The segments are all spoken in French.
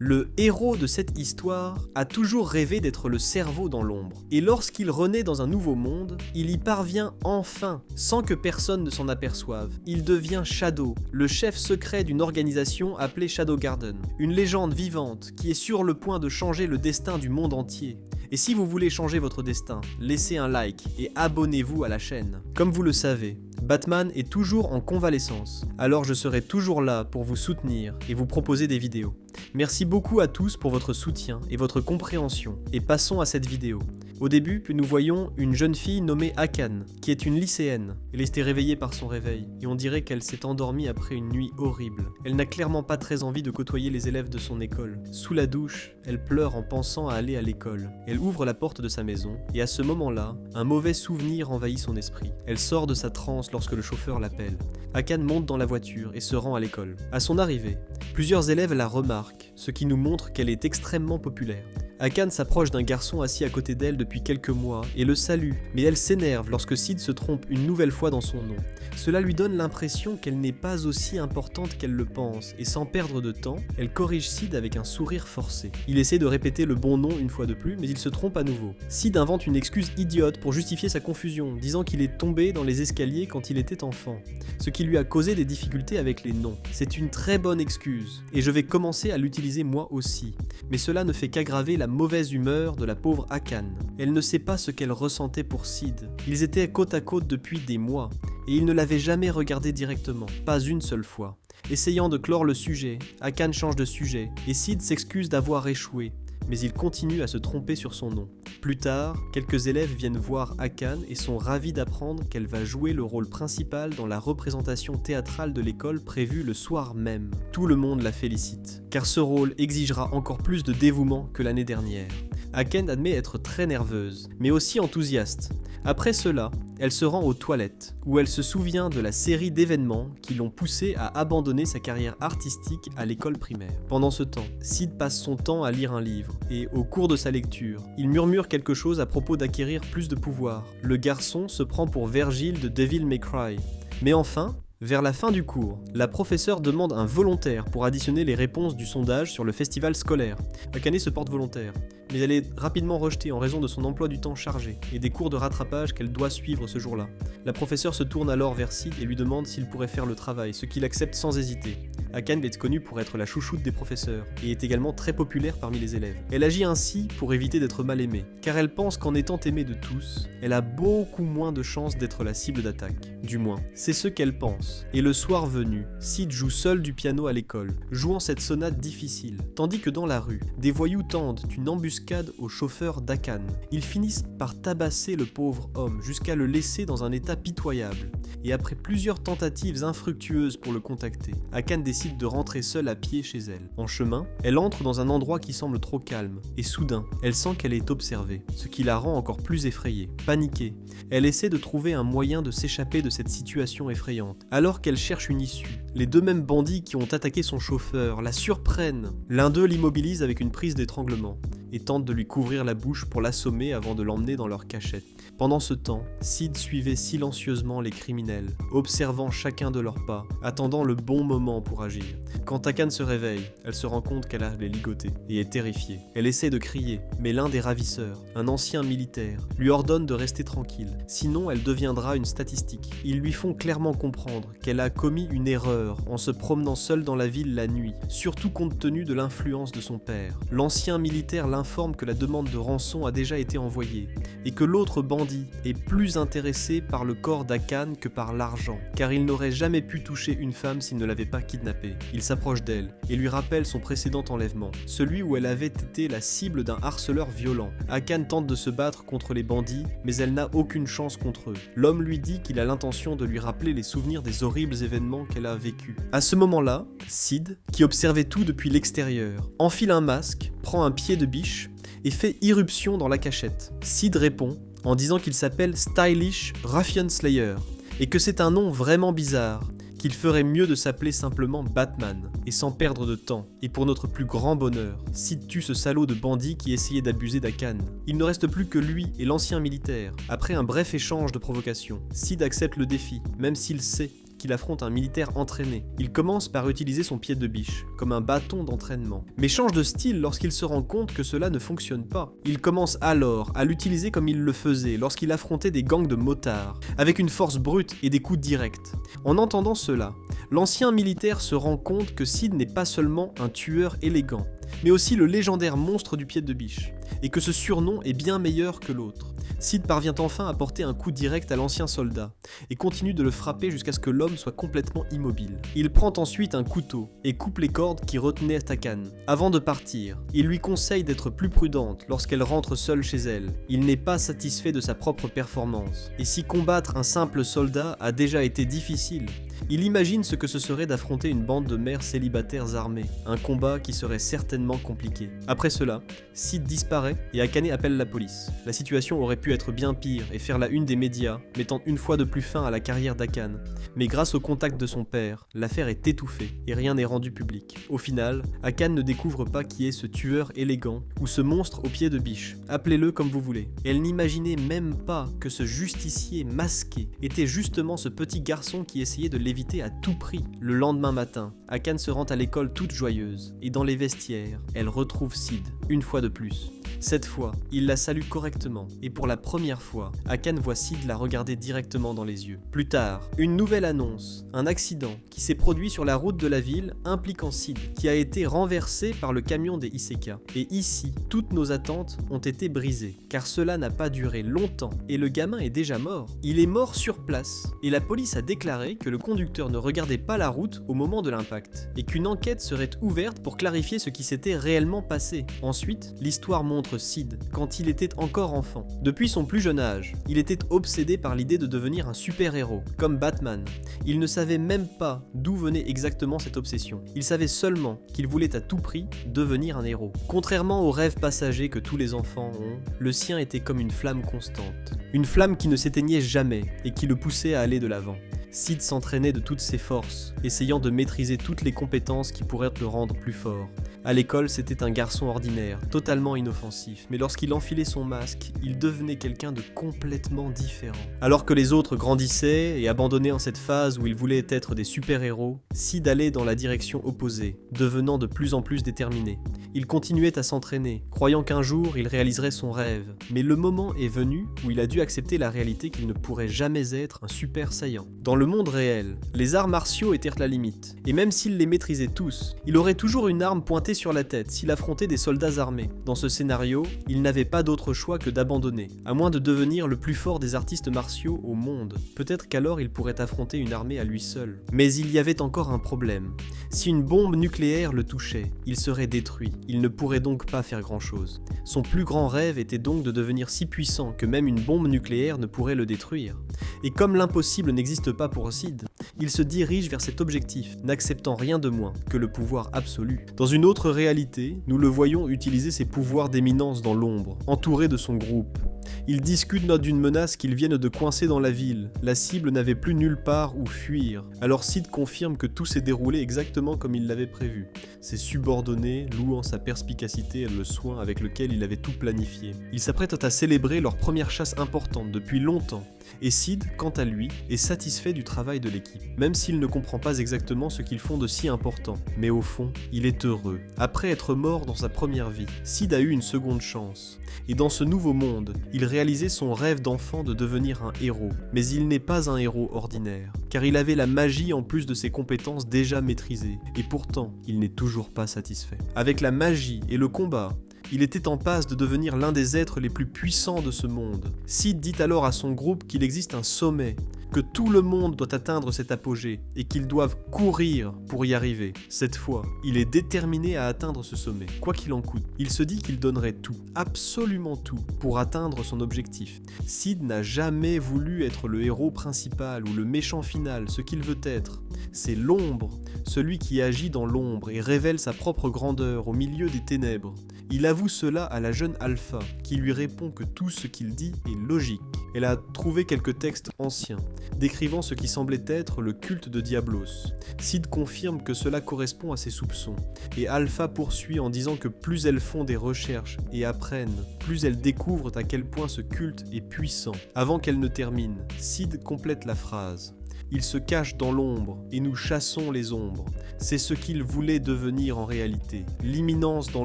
Le héros de cette histoire a toujours rêvé d'être le cerveau dans l'ombre, et lorsqu'il renaît dans un nouveau monde, il y parvient enfin, sans que personne ne s'en aperçoive. Il devient Shadow, le chef secret d'une organisation appelée Shadow Garden, une légende vivante qui est sur le point de changer le destin du monde entier. Et si vous voulez changer votre destin, laissez un like et abonnez-vous à la chaîne. Comme vous le savez, Batman est toujours en convalescence, alors je serai toujours là pour vous soutenir et vous proposer des vidéos. Merci beaucoup à tous pour votre soutien et votre compréhension, et passons à cette vidéo. Au début, nous voyons une jeune fille nommée Akane, qui est une lycéenne. Elle était réveillée par son réveil, et on dirait qu'elle s'est endormie après une nuit horrible. Elle n'a clairement pas très envie de côtoyer les élèves de son école. Sous la douche, elle pleure en pensant à aller à l'école. Elle ouvre la porte de sa maison, et à ce moment-là, un mauvais souvenir envahit son esprit. Elle sort de sa transe lorsque le chauffeur l'appelle. Akane monte dans la voiture et se rend à l'école. À son arrivée, plusieurs élèves la remarquent, ce qui nous montre qu'elle est extrêmement populaire. Akane s'approche d'un garçon assis à côté d'elle depuis quelques mois et le salue, mais elle s'énerve lorsque Sid se trompe une nouvelle fois dans son nom. Cela lui donne l'impression qu'elle n'est pas aussi importante qu'elle le pense, et sans perdre de temps, elle corrige Sid avec un sourire forcé. Il essaie de répéter le bon nom une fois de plus, mais il se trompe à nouveau. Sid invente une excuse idiote pour justifier sa confusion, disant qu'il est tombé dans les escaliers quand il était enfant, ce qui lui a causé des difficultés avec les noms. C'est une très bonne excuse, et je vais commencer à l'utiliser moi aussi, mais cela ne fait qu'aggraver la mauvaise humeur de la pauvre Akane. Elle ne sait pas ce qu'elle ressentait pour Sid. Ils étaient côte à côte depuis des mois, et il ne l'avait jamais regardé directement, pas une seule fois. Essayant de clore le sujet, Akane change de sujet, et Sid s'excuse d'avoir échoué, mais il continue à se tromper sur son nom. Plus tard, quelques élèves viennent voir Akane et sont ravis d'apprendre qu'elle va jouer le rôle principal dans la représentation théâtrale de l'école prévue le soir même. Tout le monde la félicite, car ce rôle exigera encore plus de dévouement que l'année dernière. Akane admet être très nerveuse, mais aussi enthousiaste. Après cela, elle se rend aux toilettes, où elle se souvient de la série d'événements qui l'ont poussée à abandonner sa carrière artistique à l'école primaire. Pendant ce temps, Sid passe son temps à lire un livre, et au cours de sa lecture, il murmure quelque chose à propos d'acquérir plus de pouvoir. Le garçon se prend pour Virgil de Devil May Cry. Mais enfin, vers la fin du cours, la professeure demande un volontaire pour additionner les réponses du sondage sur le festival scolaire. Akane se porte volontaire, mais elle est rapidement rejetée en raison de son emploi du temps chargé et des cours de rattrapage qu'elle doit suivre ce jour-là. La professeure se tourne alors vers Sid et lui demande s'il pourrait faire le travail, ce qu'il accepte sans hésiter. Akane est connue pour être la chouchoute des professeurs et est également très populaire parmi les élèves. Elle agit ainsi pour éviter d'être mal aimée, car elle pense qu'en étant aimée de tous, elle a beaucoup moins de chances d'être la cible d'attaque. Du moins, c'est ce qu'elle pense. Et le soir venu, Sid joue seul du piano à l'école, jouant cette sonate difficile, tandis que dans la rue, des voyous tendent une embuscade au chauffeur d'Akane. Ils finissent par tabasser le pauvre homme jusqu'à le laisser dans un état pitoyable. Et après plusieurs tentatives infructueuses pour le contacter, Akane décide de rentrer seule à pied chez elle. En chemin, elle entre dans un endroit qui semble trop calme, et soudain, elle sent qu'elle est observée, ce qui la rend encore plus effrayée. Paniquée, elle essaie de trouver un moyen de s'échapper de cette situation effrayante. Alors qu'elle cherche une issue, les deux mêmes bandits qui ont attaqué son chauffeur la surprennent. L'un d'eux l'immobilise avec une prise d'étranglement et tente de lui couvrir la bouche pour l'assommer avant de l'emmener dans leur cachette. Pendant ce temps, Sid suivait silencieusement les criminels, observant chacun de leurs pas, attendant le bon moment pour agir. Quand Akane se réveille, elle se rend compte qu'elle a les ligotés et est terrifiée. Elle essaie de crier, mais l'un des ravisseurs, un ancien militaire, lui ordonne de rester tranquille, sinon elle deviendra une statistique. Ils lui font clairement comprendre qu'elle a commis une erreur en se promenant seule dans la ville la nuit, surtout compte tenu de l'influence de son père. L'ancien militaire l'informe que la demande de rançon a déjà été envoyée, et que l'autre bandit est plus intéressé par le corps d'Akane que par l'argent, car il n'aurait jamais pu toucher une femme s'il ne l'avait pas kidnappée. Il s'approche d'elle et lui rappelle son précédent enlèvement, celui où elle avait été la cible d'un harceleur violent. Akane tente de se battre contre les bandits, mais elle n'a aucune chance contre eux. L'homme lui dit qu'il a l'intention de lui rappeler les souvenirs des horribles événements qu'elle a vécus. À ce moment-là, Sid, qui observait tout depuis l'extérieur, enfile un masque, prend un pied de biche et fait irruption dans la cachette. Sid répond en disant qu'il s'appelle Stylish Ruffian Slayer et que c'est un nom vraiment bizarre, qu'il ferait mieux de s'appeler simplement Batman, et sans perdre de temps. Et pour notre plus grand bonheur, Sid tue ce salaud de bandit qui essayait d'abuser d'Akane. Il ne reste plus que lui et l'ancien militaire. Après un bref échange de provocations, Sid accepte le défi, même s'il sait qu'il affronte un militaire entraîné. Il commence par utiliser son pied de biche, comme un bâton d'entraînement, mais change de style lorsqu'il se rend compte que cela ne fonctionne pas. Il commence alors à l'utiliser comme il le faisait lorsqu'il affrontait des gangs de motards, avec une force brute et des coups directs. En entendant cela, l'ancien militaire se rend compte que Sid n'est pas seulement un tueur élégant, mais aussi le légendaire monstre du pied de biche, et que ce surnom est bien meilleur que l'autre. Sid parvient enfin à porter un coup direct à l'ancien soldat, et continue de le frapper jusqu'à ce que l'homme soit complètement immobile. Il prend ensuite un couteau, et coupe les cordes qui retenaient Akan. Avant de partir, il lui conseille d'être plus prudente lorsqu'elle rentre seule chez elle. Il n'est pas satisfait de sa propre performance, et si combattre un simple soldat a déjà été difficile, il imagine ce que ce serait d'affronter une bande de mères célibataires armées, un combat qui serait certainement compliqué. Après cela, Sid disparaît et Akane appelle la police. La situation aurait pu être bien pire et faire la une des médias, mettant une fois de plus fin à la carrière d'Akan. Mais grâce au contact de son père, l'affaire est étouffée et rien n'est rendu public. Au final, Akan ne découvre pas qui est ce tueur élégant ou ce monstre au pied de biche. Appelez-le comme vous voulez. Elle n'imaginait même pas que ce justicier masqué était justement ce petit garçon qui essayait de l'éviter à tout prix. Le lendemain matin, Akan se rend à l'école toute joyeuse, et dans les vestiaires, elle retrouve Sid, une fois de plus. Cette fois, il la salue correctement, et pour la première fois, Akan voit Sid la regarder directement dans les yeux. Plus tard, une nouvelle annonce, un accident qui s'est produit sur la route de la ville impliquant Sid, qui a été renversé par le camion des Iseka. Et ici, toutes nos attentes ont été brisées, car cela n'a pas duré longtemps, et le gamin est déjà mort. Il est mort sur place, et la police a déclaré que le conducteur ne regardait pas la route au moment de l'impact, et qu'une enquête serait ouverte pour clarifier ce qui s'était réellement passé. Ensuite, l'histoire montre Sid quand il était encore enfant. Depuis son plus jeune âge, il était obsédé par l'idée de devenir un super-héros, comme Batman. Il ne savait même pas d'où venait exactement cette obsession. Il savait seulement qu'il voulait à tout prix devenir un héros. Contrairement aux rêves passagers que tous les enfants ont, le sien était comme une flamme constante. Une flamme qui ne s'éteignait jamais et qui le poussait à aller de l'avant. Sid s'entraînait de toutes ses forces, essayant de maîtriser toutes les compétences qui pourraient le rendre plus fort. À l'école, c'était un garçon ordinaire, totalement inoffensif, mais lorsqu'il enfilait son masque, il devenait quelqu'un de complètement différent. Alors que les autres grandissaient et abandonnaient en cette phase où ils voulaient être des super-héros, Sid allait dans la direction opposée, devenant de plus en plus déterminé. Il continuait à s'entraîner, croyant qu'un jour il réaliserait son rêve, mais le moment est venu où il a dû accepter la réalité qu'il ne pourrait jamais être un super saiyant. Dans le monde réel, les arts martiaux étaient la limite, et même s'il les maîtrisait tous, il aurait toujours une arme pointée sur la tête s'il affrontait des soldats armés. Dans ce scénario, il n'avait pas d'autre choix que d'abandonner, à moins de devenir le plus fort des artistes martiaux au monde. Peut-être qu'alors il pourrait affronter une armée à lui seul. Mais il y avait encore un problème. Si une bombe nucléaire le touchait, il serait détruit. Il ne pourrait donc pas faire grand-chose. Son plus grand rêve était donc de devenir si puissant que même une bombe nucléaire ne pourrait le détruire. Et comme l'impossible n'existe pas pour Sid, il se dirige vers cet objectif, n'acceptant rien de moins que le pouvoir absolu. Dans une autre réalité, nous le voyons utiliser ses pouvoirs d'éminence dans l'ombre, entouré de son groupe. Ils discutent d'une menace qu'ils viennent de coincer dans la ville. La cible n'avait plus nulle part où fuir. Alors Sid confirme que tout s'est déroulé exactement comme il l'avait prévu. Ses subordonnés louant sa perspicacité et le soin avec lequel il avait tout planifié. Ils s'apprêtent à célébrer leur première chasse importante depuis longtemps. Et Sid, quant à lui, est satisfait du travail de l'équipe, même s'il ne comprend pas exactement ce qu'ils font de si important. Mais au fond, il est heureux. Après être mort dans sa première vie, Sid a eu une seconde chance. Et dans ce nouveau monde, il réalisait son rêve d'enfant de devenir un héros. Mais il n'est pas un héros ordinaire, car il avait la magie en plus de ses compétences déjà maîtrisées. Et pourtant, il n'est toujours pas satisfait. Avec la magie et le combat, il était en passe de devenir l'un des êtres les plus puissants de ce monde. Sid dit alors à son groupe qu'il existe un sommet, que tout le monde doit atteindre cet apogée et qu'ils doivent courir pour y arriver. Cette fois, il est déterminé à atteindre ce sommet, quoi qu'il en coûte. Il se dit qu'il donnerait tout, absolument tout, pour atteindre son objectif. Sid n'a jamais voulu être le héros principal ou le méchant final, ce qu'il veut être. C'est l'ombre, celui qui agit dans l'ombre et révèle sa propre grandeur au milieu des ténèbres. Il avoue cela à la jeune Alpha, qui lui répond que tout ce qu'il dit est logique. Elle a trouvé quelques textes anciens, décrivant ce qui semblait être le culte de Diablos. Sid confirme que cela correspond à ses soupçons, et Alpha poursuit en disant que plus elles font des recherches et apprennent, plus elles découvrent à quel point ce culte est puissant. Avant qu'elle ne termine, Sid complète la phrase. Il se cache dans l'ombre, et nous chassons les ombres. C'est ce qu'il voulait devenir en réalité. L'imminence dans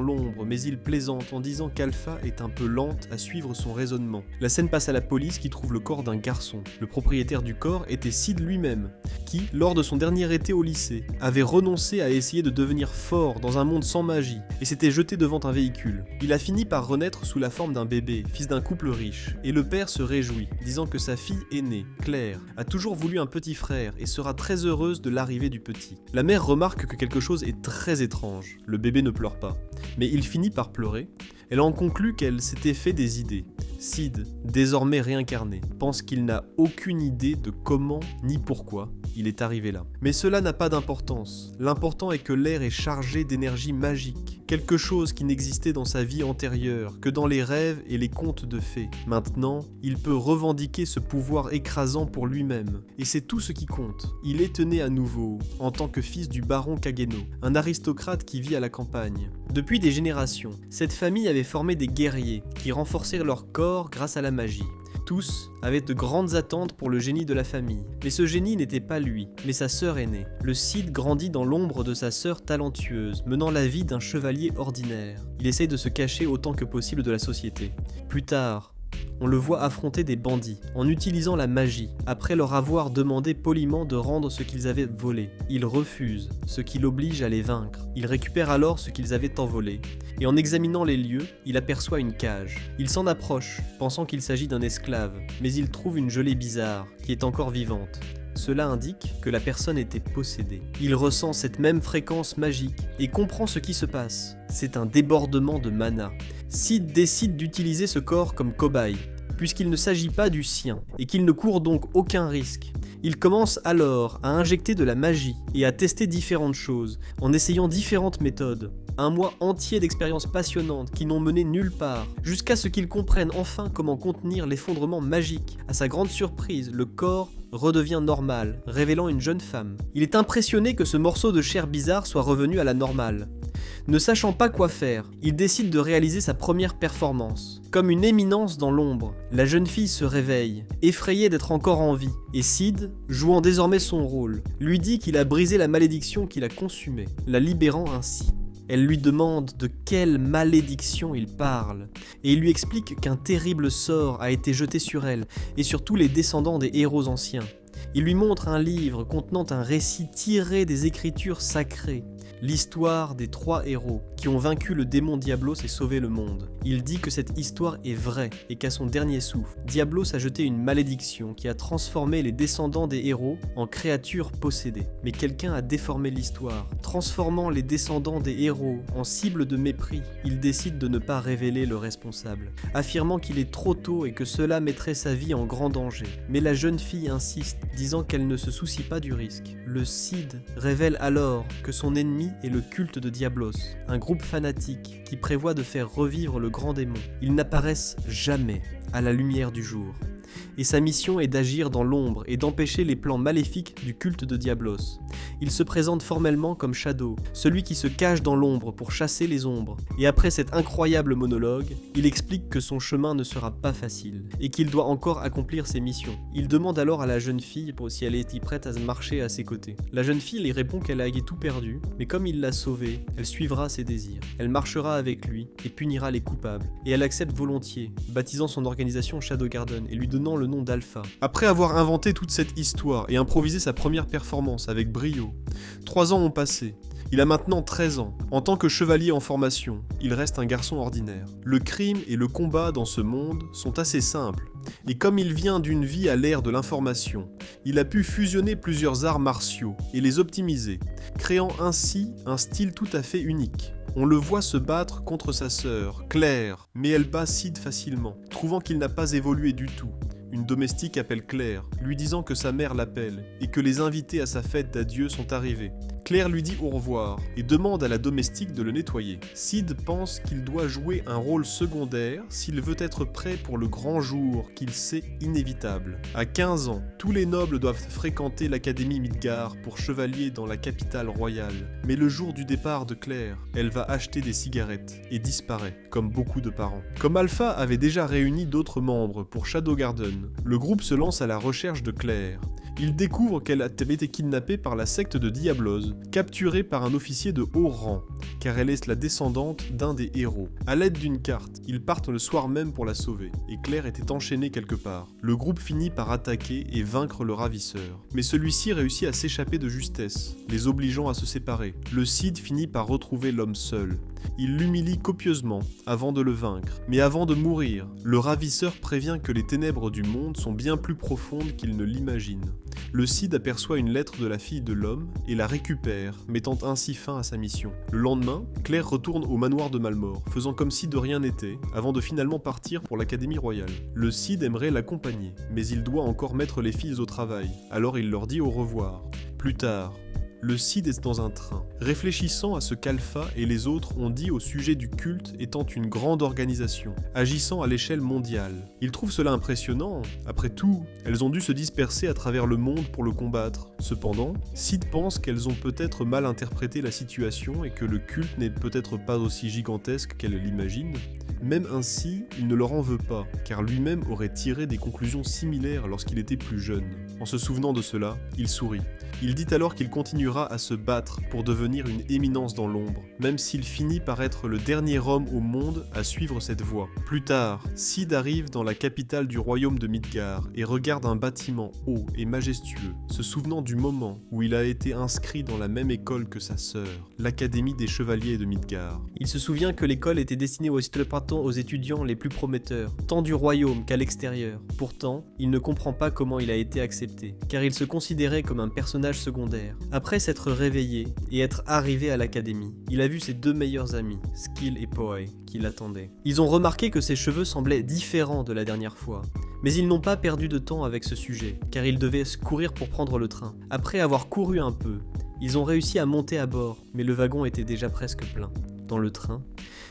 l'ombre, mais il plaisante en disant qu'Alpha est un peu lente à suivre son raisonnement. La scène passe à la police qui trouve le corps d'un garçon. Le propriétaire du corps était Sid lui-même, qui, lors de son dernier été au lycée, avait renoncé à essayer de devenir fort dans un monde sans magie, et s'était jeté devant un véhicule. Il a fini par renaître sous la forme d'un bébé, fils d'un couple riche, et le père se réjouit, disant que sa fille aînée, Claire, a toujours voulu un petit frère et sera très heureuse de l'arrivée du petit. La mère remarque que quelque chose est très étrange. Le bébé ne pleure pas, mais il finit par pleurer. Elle en conclut qu'elle s'était fait des idées. Sid, désormais réincarné, pense qu'il n'a aucune idée de comment ni pourquoi il est arrivé là. Mais cela n'a pas d'importance. L'important est que l'air est chargé d'énergie magique, quelque chose qui n'existait dans sa vie antérieure que dans les rêves et les contes de fées. Maintenant, il peut revendiquer ce pouvoir écrasant pour lui-même, et c'est tout ce qui compte. Il est né à nouveau, en tant que fils du baron Kageno, un aristocrate qui vit à la campagne. Depuis des générations, cette famille avait formé des guerriers qui renforcèrent leur corps grâce à la magie. Tous avaient de grandes attentes pour le génie de la famille. Mais ce génie n'était pas lui, mais sa sœur aînée. Le Cid grandit dans l'ombre de sa sœur talentueuse, menant la vie d'un chevalier ordinaire. Il essaye de se cacher autant que possible de la société. Plus tard, on le voit affronter des bandits, en utilisant la magie, après leur avoir demandé poliment de rendre ce qu'ils avaient volé. Il refuse, ce qui l'oblige à les vaincre. Il récupère alors ce qu'ils avaient envolé, et en examinant les lieux, il aperçoit une cage. Il s'en approche, pensant qu'il s'agit d'un esclave, mais il trouve une gelée bizarre, qui est encore vivante. Cela indique que la personne était possédée. Il ressent cette même fréquence magique et comprend ce qui se passe. C'est un débordement de mana. Sid décide d'utiliser ce corps comme cobaye, puisqu'il ne s'agit pas du sien et qu'il ne court donc aucun risque. Il commence alors à injecter de la magie et à tester différentes choses, en essayant différentes méthodes. Un mois entier d'expériences passionnantes qui n'ont mené nulle part, jusqu'à ce qu'il comprenne enfin comment contenir l'effondrement magique. À sa grande surprise, le corps redevient normal, révélant une jeune femme. Il est impressionné que ce morceau de chair bizarre soit revenu à la normale. Ne sachant pas quoi faire, il décide de réaliser sa première performance. Comme une éminence dans l'ombre, la jeune fille se réveille, effrayée d'être encore en vie, et Sid, jouant désormais son rôle, lui dit qu'il a brisé la malédiction qu'il a consumée, la libérant ainsi. Elle lui demande de quelle malédiction il parle, et il lui explique qu'un terrible sort a été jeté sur elle et sur tous les descendants des héros anciens. Il lui montre un livre contenant un récit tiré des écritures sacrées, l'histoire des 3 héros qui ont vaincu le démon Diablos et sauvé le monde. Il dit que cette histoire est vraie et qu'à son dernier souffle, Diablos a jeté une malédiction qui a transformé les descendants des héros en créatures possédées. Mais quelqu'un a déformé l'histoire, transformant les descendants des héros en cibles de mépris. Il décide de ne pas révéler le responsable, affirmant qu'il est trop tôt et que cela mettrait sa vie en grand danger. Mais la jeune fille insiste, disant qu'elle ne se soucie pas du risque. Le Cid révèle alors que son ennemi est le culte de Diablos, un groupe fanatique qui prévoit de faire revivre le grand démon. Ils n'apparaissent jamais à la lumière du jour. Et sa mission est d'agir dans l'ombre et d'empêcher les plans maléfiques du culte de Diablos. Il se présente formellement comme Shadow, celui qui se cache dans l'ombre pour chasser les ombres. Et après cet incroyable monologue, il explique que son chemin ne sera pas facile et qu'il doit encore accomplir ses missions. Il demande alors à la jeune fille si elle est prête à marcher à ses côtés. La jeune fille lui répond qu'elle a tout perdu, mais comme il l'a sauvée, elle suivra ses désirs. Elle marchera avec lui et punira les coupables. Et elle accepte volontiers, baptisant son organisation Shadow Garden et lui donnant le nom d'Alpha. Après avoir inventé toute cette histoire et improvisé sa première performance avec brio, 3 ans ont passé. Il a maintenant 13 ans. En tant que chevalier en formation, il reste un garçon ordinaire. Le crime et le combat dans ce monde sont assez simples. Et comme il vient d'une vie à l'ère de l'information, il a pu fusionner plusieurs arts martiaux et les optimiser, créant ainsi un style tout à fait unique. On le voit se battre contre sa sœur, Claire, mais elle bat Sid facilement, trouvant qu'il n'a pas évolué du tout. Une domestique appelle Claire, lui disant que sa mère l'appelle et que les invités à sa fête d'adieu sont arrivés. Claire lui dit au revoir et demande à la domestique de le nettoyer. Sid pense qu'il doit jouer un rôle secondaire s'il veut être prêt pour le grand jour qu'il sait inévitable. À 15 ans, tous les nobles doivent fréquenter l'académie Midgard pour chevalier dans la capitale royale. Mais le jour du départ de Claire, elle va acheter des cigarettes et disparaît, comme beaucoup de parents. Comme Alpha avait déjà réuni d'autres membres pour Shadow Garden, le groupe se lance à la recherche de Claire. Il découvre qu'elle avait été kidnappée par la secte de Diablos, capturée par un officier de haut rang, car elle est la descendante d'un des héros. À l'aide d'une carte, ils partent le soir même pour la sauver, et Claire était enchaînée quelque part. Le groupe finit par attaquer et vaincre le ravisseur. Mais celui-ci réussit à s'échapper de justesse, les obligeant à se séparer. Le Cid finit par retrouver l'homme seul. Il l'humilie copieusement avant de le vaincre. Mais avant de mourir, le ravisseur prévient que les ténèbres du monde sont bien plus profondes qu'il ne l'imagine. Le Cid aperçoit une lettre de la fille de l'homme et la récupère, mettant ainsi fin à sa mission. Le lendemain, Claire retourne au manoir de Malmort, faisant comme si de rien n'était, avant de finalement partir pour l'Académie royale. Le Cid aimerait l'accompagner, mais il doit encore mettre les filles au travail, alors il leur dit au revoir. Plus tard, le Cid est dans un train, réfléchissant à ce qu'Alpha et les autres ont dit au sujet du culte étant une grande organisation, agissant à l'échelle mondiale. Il trouve cela impressionnant. Après tout, elles ont dû se disperser à travers le monde pour le combattre. Cependant, Cid pense qu'elles ont peut-être mal interprété la situation et que le culte n'est peut-être pas aussi gigantesque qu'elles l'imaginent. Même ainsi, il ne leur en veut pas, car lui-même aurait tiré des conclusions similaires lorsqu'il était plus jeune. En se souvenant de cela, il sourit. Il dit alors qu'il continuera à se battre pour devenir une éminence dans l'ombre, même s'il finit par être le dernier homme au monde à suivre cette voie. Plus tard, Cid arrive dans la capitale du royaume de Midgard et regarde un bâtiment haut et majestueux, se souvenant du moment où il a été inscrit dans la même école que sa sœur, l'Académie des Chevaliers de Midgard. Il se souvient que l'école était destinée aux étudiants les plus prometteurs, tant du royaume qu'à l'extérieur. Pourtant, il ne comprend pas comment il a été accepté, car il se considérait comme un personnage secondaire. Après s'être réveillé et être arrivé à l'académie, il a vu ses deux meilleurs amis, Skill et Poe, qui l'attendaient. Ils ont remarqué que ses cheveux semblaient différents de la dernière fois. Mais ils n'ont pas perdu de temps avec ce sujet, car ils devaient courir pour prendre le train. Après avoir couru un peu, ils ont réussi à monter à bord, mais le wagon était déjà presque plein. Dans le train,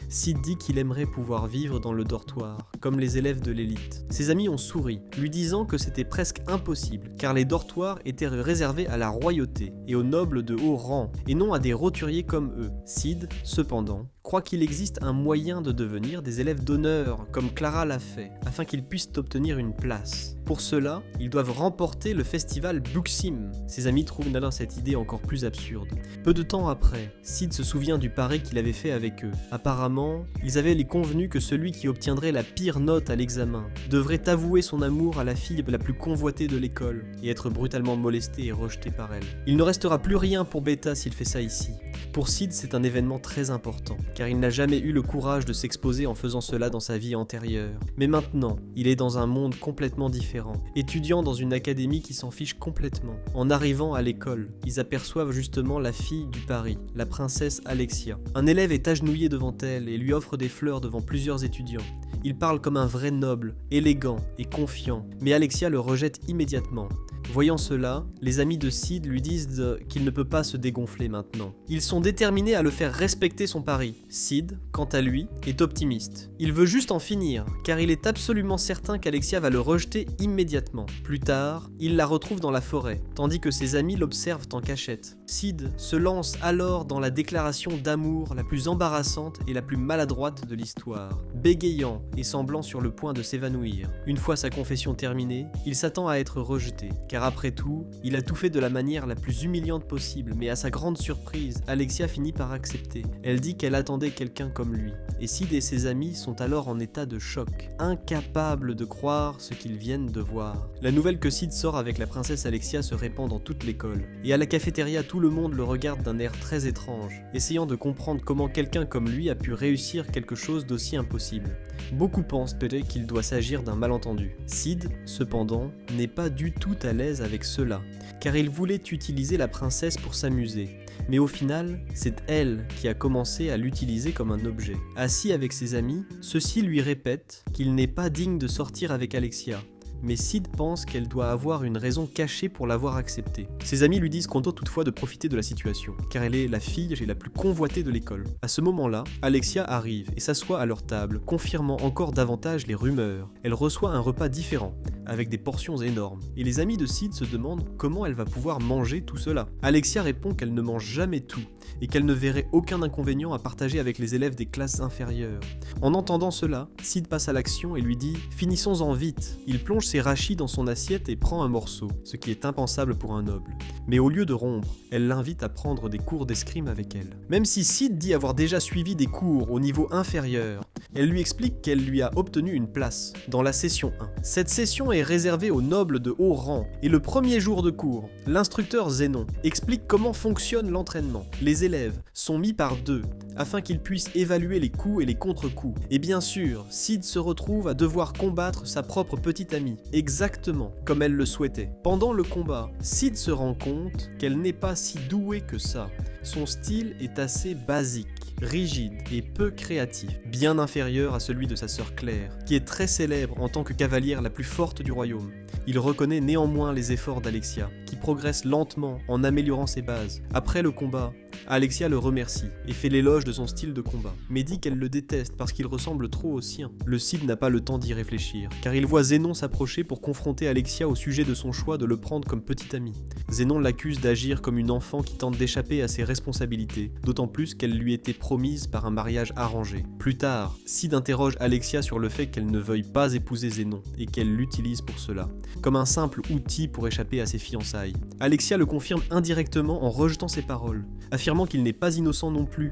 Cid dit qu'il aimerait pouvoir vivre dans le dortoir, comme les élèves de l'élite. Ses amis ont souri, lui disant que c'était presque impossible, car les dortoirs étaient réservés à la royauté et aux nobles de haut rang, et non à des roturiers comme eux. Cid, cependant, croit qu'il existe un moyen de devenir des élèves d'honneur, comme Clara l'a fait, afin qu'ils puissent obtenir une place. Pour cela, ils doivent remporter le festival Buxim. Ses amis trouvent Nalin cette idée encore plus absurde. Peu de temps après, Cid se souvient du pari qu'il avait fait avec eux. Apparemment, ils avaient les convenus que celui qui obtiendrait la pire note à l'examen devrait avouer son amour à la fille la plus convoitée de l'école et être brutalement molesté et rejeté par elle. Il ne restera plus rien pour Beta s'il fait ça ici. Pour Cid, c'est un événement très important, car il n'a jamais eu le courage de s'exposer en faisant cela dans sa vie antérieure. Mais maintenant, il est dans un monde complètement différent, étudiant dans une académie qui s'en fiche complètement. En arrivant à l'école, ils aperçoivent justement la fille du pari, la princesse Alexia. Un élève est agenouillé devant elle et lui offre des fleurs devant plusieurs étudiants. Il parle comme un vrai noble, élégant et confiant, mais Alexia le rejette immédiatement. Voyant cela, les amis de Cid lui disent qu'il ne peut pas se dégonfler maintenant. Ils sont déterminés à le faire respecter son pari. Cid, quant à lui, est optimiste. Il veut juste en finir, car il est absolument certain qu'Alexia va le rejeter immédiatement. Plus tard, il la retrouve dans la forêt, tandis que ses amis l'observent en cachette. Cid se lance alors dans la déclaration d'amour la plus embarrassante et la plus maladroite de l'histoire, bégayant et semblant sur le point de s'évanouir. Une fois sa confession terminée, il s'attend à être rejeté, car après tout, il a tout fait de la manière la plus humiliante possible, mais à sa grande surprise, Alexia finit par accepter. Elle dit qu'elle attendait quelqu'un comme lui, et Cid et ses amis sont alors en état de choc, incapables de croire ce qu'ils viennent de voir. La nouvelle que Cid sort avec la princesse Alexia se répand dans toute l'école, et à la cafétéria tout le monde le regarde d'un air très étrange, essayant de comprendre comment quelqu'un comme lui a pu réussir quelque chose d'aussi impossible. Beaucoup pensent peut-être qu'il doit s'agir d'un malentendu. Cid, cependant, n'est pas du tout à l'aise avec cela, car il voulait utiliser la princesse pour s'amuser. Mais au final, c'est elle qui a commencé à l'utiliser comme un objet. Assis avec ses amis, ceux-ci lui répètent qu'il n'est pas digne de sortir avec Alexia. Mais Cid pense qu'elle doit avoir une raison cachée pour l'avoir acceptée. Ses amis lui disent qu'on doit toutefois de profiter de la situation, car elle est la fille la plus convoitée de l'école. À ce moment-là, Alexia arrive et s'assoit à leur table, confirmant encore davantage les rumeurs. Elle reçoit un repas différent, avec des portions énormes. Et les amis de Sid se demandent comment elle va pouvoir manger tout cela. Alexia répond qu'elle ne mange jamais tout, et qu'elle ne verrait aucun inconvénient à partager avec les élèves des classes inférieures. En entendant cela, Sid passe à l'action et lui dit « Finissons-en vite ». Il plonge ses rachis dans son assiette et prend un morceau, ce qui est impensable pour un noble. Mais au lieu de rompre, elle l'invite à prendre des cours d'escrime avec elle. Même si Sid dit avoir déjà suivi des cours au niveau inférieur, elle lui explique qu'elle lui a obtenu une place dans la session 1. Cette session est réservée aux nobles de haut rang, et le premier jour de cours, l'instructeur Zénon explique comment fonctionne l'entraînement. Les élèves sont mis par deux, afin qu'ils puissent évaluer les coups et les contre-coups. Et bien sûr, Sid se retrouve à devoir combattre sa propre petite amie, exactement comme elle le souhaitait. Pendant le combat, Sid se rend compte qu'elle n'est pas si douée que ça. Son style est assez basique, rigide et peu créatif, bien inférieur à celui de sa sœur Claire, qui est très célèbre en tant que cavalière la plus forte du royaume. Il reconnaît néanmoins les efforts d'Alexia, qui progresse lentement en améliorant ses bases. Après le combat, Alexia le remercie et fait l'éloge de son style de combat, mais dit qu'elle le déteste parce qu'il ressemble trop au sien. Le Cid n'a pas le temps d'y réfléchir, car il voit Zénon s'approcher pour confronter Alexia au sujet de son choix de le prendre comme petit ami. Zénon l'accuse d'agir comme une enfant qui tente d'échapper à ses responsabilités, d'autant plus qu'elle lui était promise par un mariage arrangé. Plus tard, Cid interroge Alexia sur le fait qu'elle ne veuille pas épouser Zénon et qu'elle l'utilise pour cela, comme un simple outil pour échapper à ses fiançailles. Alexia le confirme indirectement en rejetant ses paroles, affirmant qu'il n'est pas innocent non plus,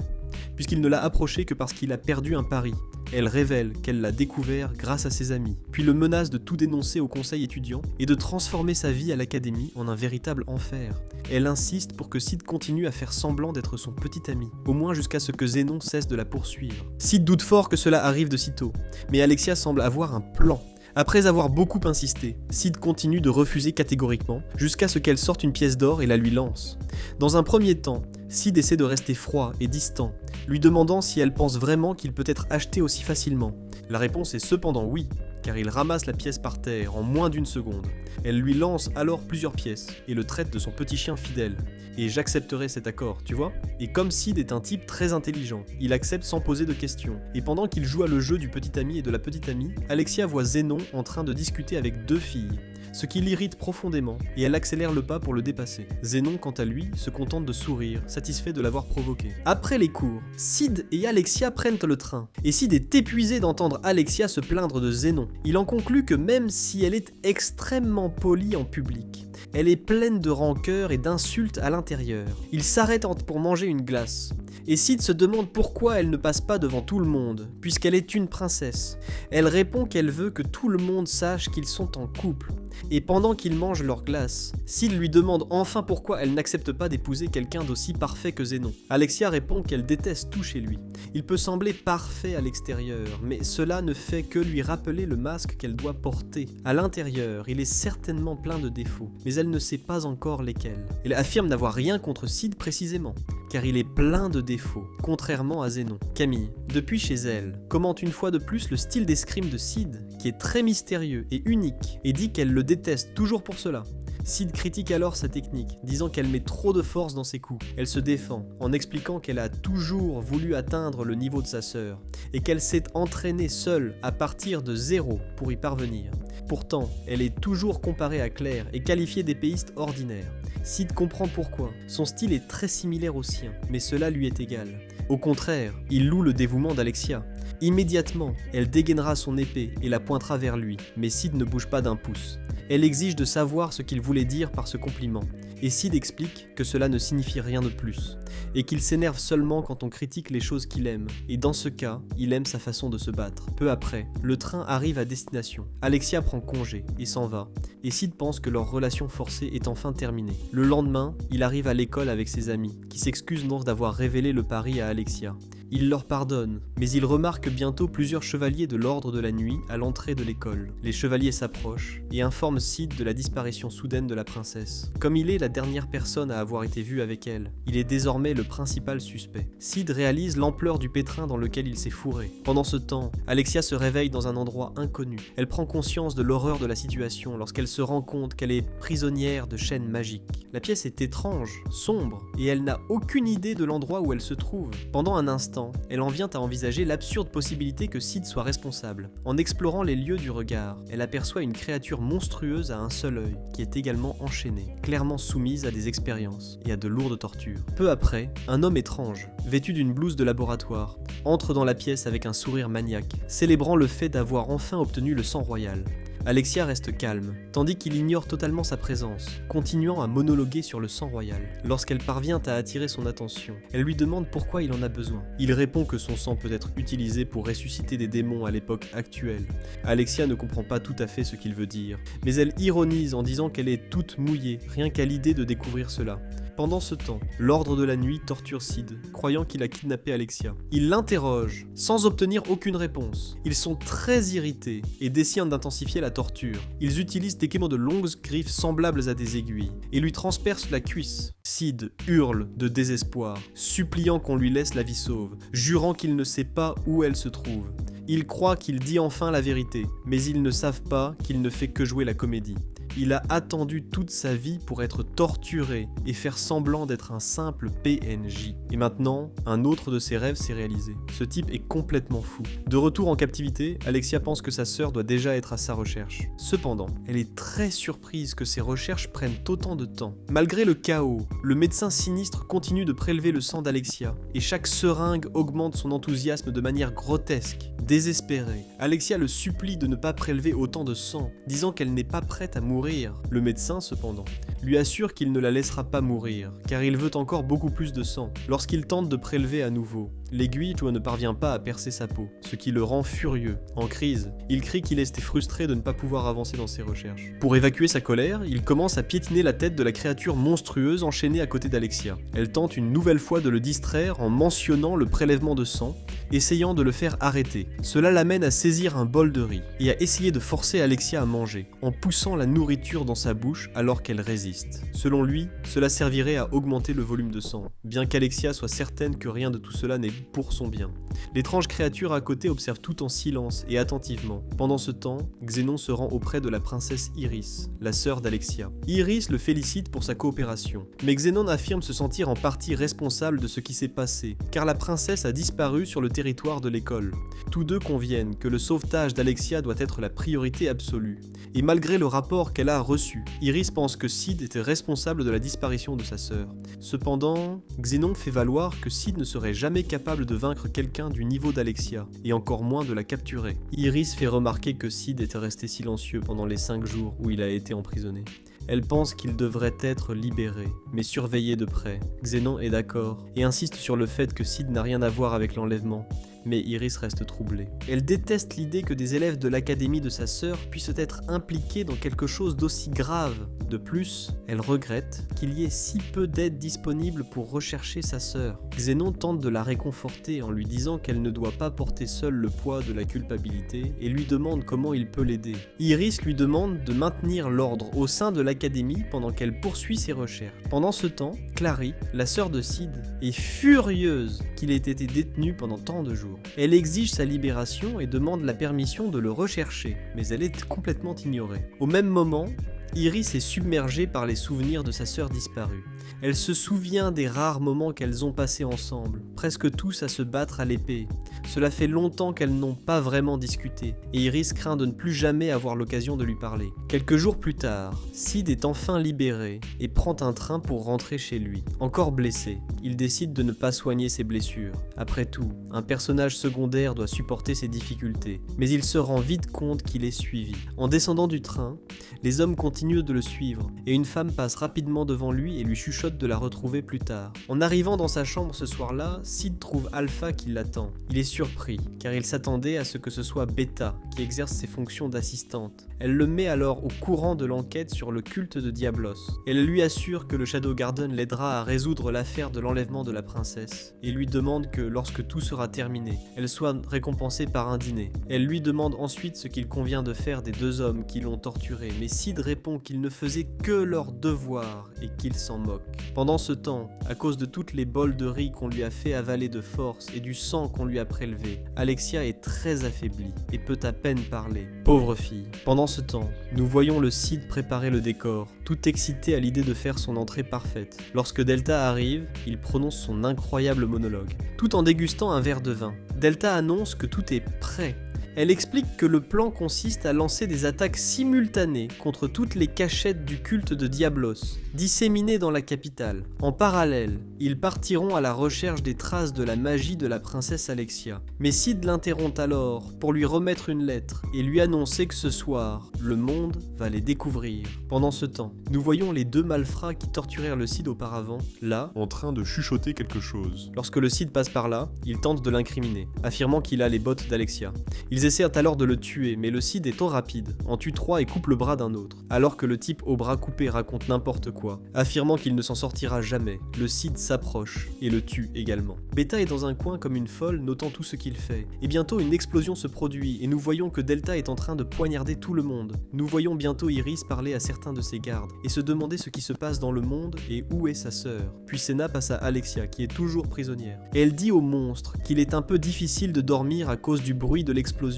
puisqu'il ne l'a approché que parce qu'il a perdu un pari. Elle révèle qu'elle l'a découvert grâce à ses amis, puis le menace de tout dénoncer au conseil étudiant et de transformer sa vie à l'académie en un véritable enfer. Elle insiste pour que Cid continue à faire semblant d'être son petit ami, au moins jusqu'à ce que Zénon cesse de la poursuivre. Cid doute fort que cela arrive de sitôt, mais Alexia semble avoir un plan. Après avoir beaucoup insisté, Cid continue de refuser catégoriquement, jusqu'à ce qu'elle sorte une pièce d'or et la lui lance. Dans un premier temps, Cid essaie de rester froid et distant, lui demandant si elle pense vraiment qu'il peut être acheté aussi facilement. La réponse est cependant oui, car il ramasse la pièce par terre en moins d'une seconde. Elle lui lance alors plusieurs pièces, et le traite de son petit chien fidèle. Et j'accepterai cet accord, tu vois ? Et comme Cid est un type très intelligent, il accepte sans poser de questions. Et pendant qu'il joue à le jeu du petit ami et de la petite amie, Alexia voit Zénon en train de discuter avec deux filles, ce qui l'irrite profondément, et elle accélère le pas pour le dépasser. Zénon, quant à lui, se contente de sourire, satisfait de l'avoir provoqué. Après les cours, Cid et Alexia prennent le train, et Cid est épuisé d'entendre Alexia se plaindre de Zénon. Il en conclut que même si elle est extrêmement polie en public, elle est pleine de rancœur et d'insultes à l'intérieur. Il s'arrête pour manger une glace, et Cid se demande pourquoi elle ne passe pas devant tout le monde, puisqu'elle est une princesse. Elle répond qu'elle veut que tout le monde sache qu'ils sont en couple. Et pendant qu'ils mangent leur glace, Cid lui demande enfin pourquoi elle n'accepte pas d'épouser quelqu'un d'aussi parfait que Zénon. Alexia répond qu'elle déteste tout chez lui. Il peut sembler parfait à l'extérieur, mais cela ne fait que lui rappeler le masque qu'elle doit porter. À l'intérieur, il est certainement plein de défauts, mais elle ne sait pas encore lesquels. Elle affirme n'avoir rien contre Cid précisément, car il est plein de défauts, contrairement à Zénon. Camille, depuis chez elle, commente une fois de plus le style d'escrime de Cid, qui est très mystérieux et unique, et dit qu'elle le déteste toujours pour cela. Cid critique alors sa technique, disant qu'elle met trop de force dans ses coups. Elle se défend, en expliquant qu'elle a toujours voulu atteindre le niveau de sa sœur, et qu'elle s'est entraînée seule à partir de zéro pour y parvenir. Pourtant, elle est toujours comparée à Claire et qualifiée d'épéiste ordinaire. Cid comprend pourquoi. Son style est très similaire au sien, mais cela lui est égal. Au contraire, il loue le dévouement d'Alexia. Immédiatement, elle dégainera son épée et la pointera vers lui, mais Cid ne bouge pas d'un pouce. Elle exige de savoir ce qu'il voulait dire par ce compliment, et Cid explique que cela ne signifie rien de plus, et qu'il s'énerve seulement quand on critique les choses qu'il aime, et dans ce cas, il aime sa façon de se battre. Peu après, le train arrive à destination. Alexia prend congé et s'en va, et Cid pense que leur relation forcée est enfin terminée. Le lendemain, il arrive à l'école avec ses amis, qui s'excusent donc d'avoir révélé le pari à Alexia. Il leur pardonne, mais il remarque bientôt plusieurs chevaliers de l'ordre de la nuit à l'entrée de l'école. Les chevaliers s'approchent et informent Cid de la disparition soudaine de la princesse. Comme il est la dernière personne à avoir été vue avec elle, il est désormais le principal suspect. Cid réalise l'ampleur du pétrin dans lequel il s'est fourré. Pendant ce temps, Alexia se réveille dans un endroit inconnu. Elle prend conscience de l'horreur de la situation lorsqu'elle se rend compte qu'elle est prisonnière de chaînes magiques. La pièce est étrange, sombre, et elle n'a aucune idée de l'endroit où elle se trouve. Pendant un instant, temps, elle en vient à envisager l'absurde possibilité que Sid soit responsable. En explorant les lieux du regard, elle aperçoit une créature monstrueuse à un seul œil, qui est également enchaînée, clairement soumise à des expériences et à de lourdes tortures. Peu après, un homme étrange, vêtu d'une blouse de laboratoire, entre dans la pièce avec un sourire maniaque, célébrant le fait d'avoir enfin obtenu le sang royal. Alexia reste calme, tandis qu'il ignore totalement sa présence, continuant à monologuer sur le sang royal. Lorsqu'elle parvient à attirer son attention, elle lui demande pourquoi il en a besoin. Il répond que son sang peut être utilisé pour ressusciter des démons à l'époque actuelle. Alexia ne comprend pas tout à fait ce qu'il veut dire, mais elle ironise en disant qu'elle est toute mouillée, rien qu'à l'idée de découvrir cela. Pendant ce temps, l'Ordre de la Nuit torture Sid, croyant qu'il a kidnappé Alexia. Il l'interroge, sans obtenir aucune réponse. Ils sont très irrités et décident d'intensifier la torture. Ils utilisent d'équipements de longues griffes semblables à des aiguilles et lui transpercent la cuisse. Sid hurle de désespoir, suppliant qu'on lui laisse la vie sauve, jurant qu'il ne sait pas où elle se trouve. Ils croient qu'il dit enfin la vérité, mais ils ne savent pas qu'il ne fait que jouer la comédie. Il a attendu toute sa vie pour être torturé et faire semblant d'être un simple PNJ. Et maintenant, un autre de ses rêves s'est réalisé. Ce type est complètement fou. De retour en captivité, Alexia pense que sa sœur doit déjà être à sa recherche. Cependant, elle est très surprise que ses recherches prennent autant de temps. Malgré le chaos, le médecin sinistre continue de prélever le sang d'Alexia, et chaque seringue augmente son enthousiasme de manière grotesque. Désespérée, Alexia le supplie de ne pas prélever autant de sang, disant qu'elle n'est pas prête à mourir. Le médecin, cependant, lui assure qu'il ne la laissera pas mourir, car il veut encore beaucoup plus de sang. Lorsqu'il tente de prélever à nouveau, l'aiguille ne parvient pas à percer sa peau, ce qui le rend furieux. En crise, il crie qu'il était frustré de ne pas pouvoir avancer dans ses recherches. Pour évacuer sa colère, il commence à piétiner la tête de la créature monstrueuse enchaînée à côté d'Alexia. Elle tente une nouvelle fois de le distraire en mentionnant le prélèvement de sang, essayant de le faire arrêter. Cela l'amène à saisir un bol de riz et à essayer de forcer Alexia à manger, en poussant la nourriture dans sa bouche alors qu'elle résiste. Selon lui, cela servirait à augmenter le volume de sang, bien qu'Alexia soit certaine que rien de tout cela n'est pour son bien. L'étrange créature à côté observe tout en silence et attentivement. Pendant ce temps, Xénon se rend auprès de la princesse Iris, la sœur d'Alexia. Iris le félicite pour sa coopération, mais Xénon affirme se sentir en partie responsable de ce qui s'est passé, car la princesse a disparu sur le territoire de l'école. Tous deux conviennent que le sauvetage d'Alexia doit être la priorité absolue. Et malgré le rapport qu'elle a reçu, Iris pense que Sid était responsable de la disparition de sa sœur. Cependant, Xénon fait valoir que Sid ne serait jamais capable de vaincre quelqu'un du niveau d'Alexia, et encore moins de la capturer. Iris fait remarquer que Sid était resté silencieux pendant les 5 jours où il a été emprisonné. Elle pense qu'il devrait être libéré, mais surveillé de près. Xénon est d'accord, et insiste sur le fait que Sid n'a rien à voir avec l'enlèvement. Mais Iris reste troublée. Elle déteste l'idée que des élèves de l'académie de sa sœur puissent être impliqués dans quelque chose d'aussi grave. De plus, elle regrette qu'il y ait si peu d'aide disponible pour rechercher sa sœur. Xénon tente de la réconforter en lui disant qu'elle ne doit pas porter seule le poids de la culpabilité et lui demande comment il peut l'aider. Iris lui demande de maintenir l'ordre au sein de l'académie pendant qu'elle poursuit ses recherches. Pendant ce temps, Clary, la sœur de Sid, est furieuse qu'il ait été détenu pendant tant de jours. Elle exige sa libération et demande la permission de le rechercher, mais elle est complètement ignorée. Au même moment, Iris est submergée par les souvenirs de sa sœur disparue. Elle se souvient des rares moments qu'elles ont passés ensemble, presque tous à se battre à l'épée. Cela fait longtemps qu'elles n'ont pas vraiment discuté, et Iris craint de ne plus jamais avoir l'occasion de lui parler. Quelques jours plus tard, Sid est enfin libéré et prend un train pour rentrer chez lui. Encore blessé, il décide de ne pas soigner ses blessures. Après tout, un personnage secondaire doit supporter ses difficultés, mais il se rend vite compte qu'il est suivi. En descendant du train, les hommes continuent de le suivre, et une femme passe rapidement devant lui et lui chuchote de la retrouver plus tard. En arrivant dans sa chambre ce soir-là, Sid trouve Alpha qui l'attend. Il est surpris, car il s'attendait à ce que ce soit Beta qui exerce ses fonctions d'assistante. Elle le met alors au courant de l'enquête sur le culte de Diablos. Elle lui assure que le Shadow Garden l'aidera à résoudre l'affaire de l'enlèvement de la princesse, et lui demande que lorsque tout sera terminé, elle soit récompensée par un dîner. Elle lui demande ensuite ce qu'il convient de faire des 2 hommes qui l'ont torturée, mais Sid répond répond qu'ils ne faisaient que leur devoir et qu'ils s'en moquent. Pendant ce temps, à cause de toutes les bols de riz qu'on lui a fait avaler de force et du sang qu'on lui a prélevé, Alexia est très affaiblie et peut à peine parler. Pauvre fille. Pendant ce temps, nous voyons le Cid préparer le décor, tout excité à l'idée de faire son entrée parfaite. Lorsque Delta arrive, il prononce son incroyable monologue, tout en dégustant un verre de vin. Delta annonce que tout est prêt. Elle explique que le plan consiste à lancer des attaques simultanées contre toutes les cachettes du culte de Diablos, disséminées dans la capitale. En parallèle, ils partiront à la recherche des traces de la magie de la princesse Alexia. Mais Cid l'interrompt alors pour lui remettre une lettre et lui annoncer que ce soir, le monde va les découvrir. Pendant ce temps, nous voyons les deux malfrats qui torturèrent le Cid auparavant, là, en train de chuchoter quelque chose. Lorsque le Cid passe par là, ils tentent de l'incriminer, affirmant qu'il a les bottes d'Alexia. Ils essayent alors de le tuer, mais le Cid est trop rapide, en tue 3 et coupe le bras d'un autre, alors que le type au bras coupé raconte n'importe quoi, affirmant qu'il ne s'en sortira jamais. Le Cid s'approche et le tue également. Beta est dans un coin comme une folle, notant tout ce qu'il fait, et bientôt une explosion se produit, et nous voyons que Delta est en train de poignarder tout le monde. Nous voyons bientôt Iris parler à certains de ses gardes, et se demander ce qui se passe dans le monde et où est sa sœur. Puis Senna passe à Alexia, qui est toujours prisonnière, et elle dit au monstre qu'il est un peu difficile de dormir à cause du bruit de l'explosion.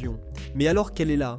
Mais alors qu'elle est là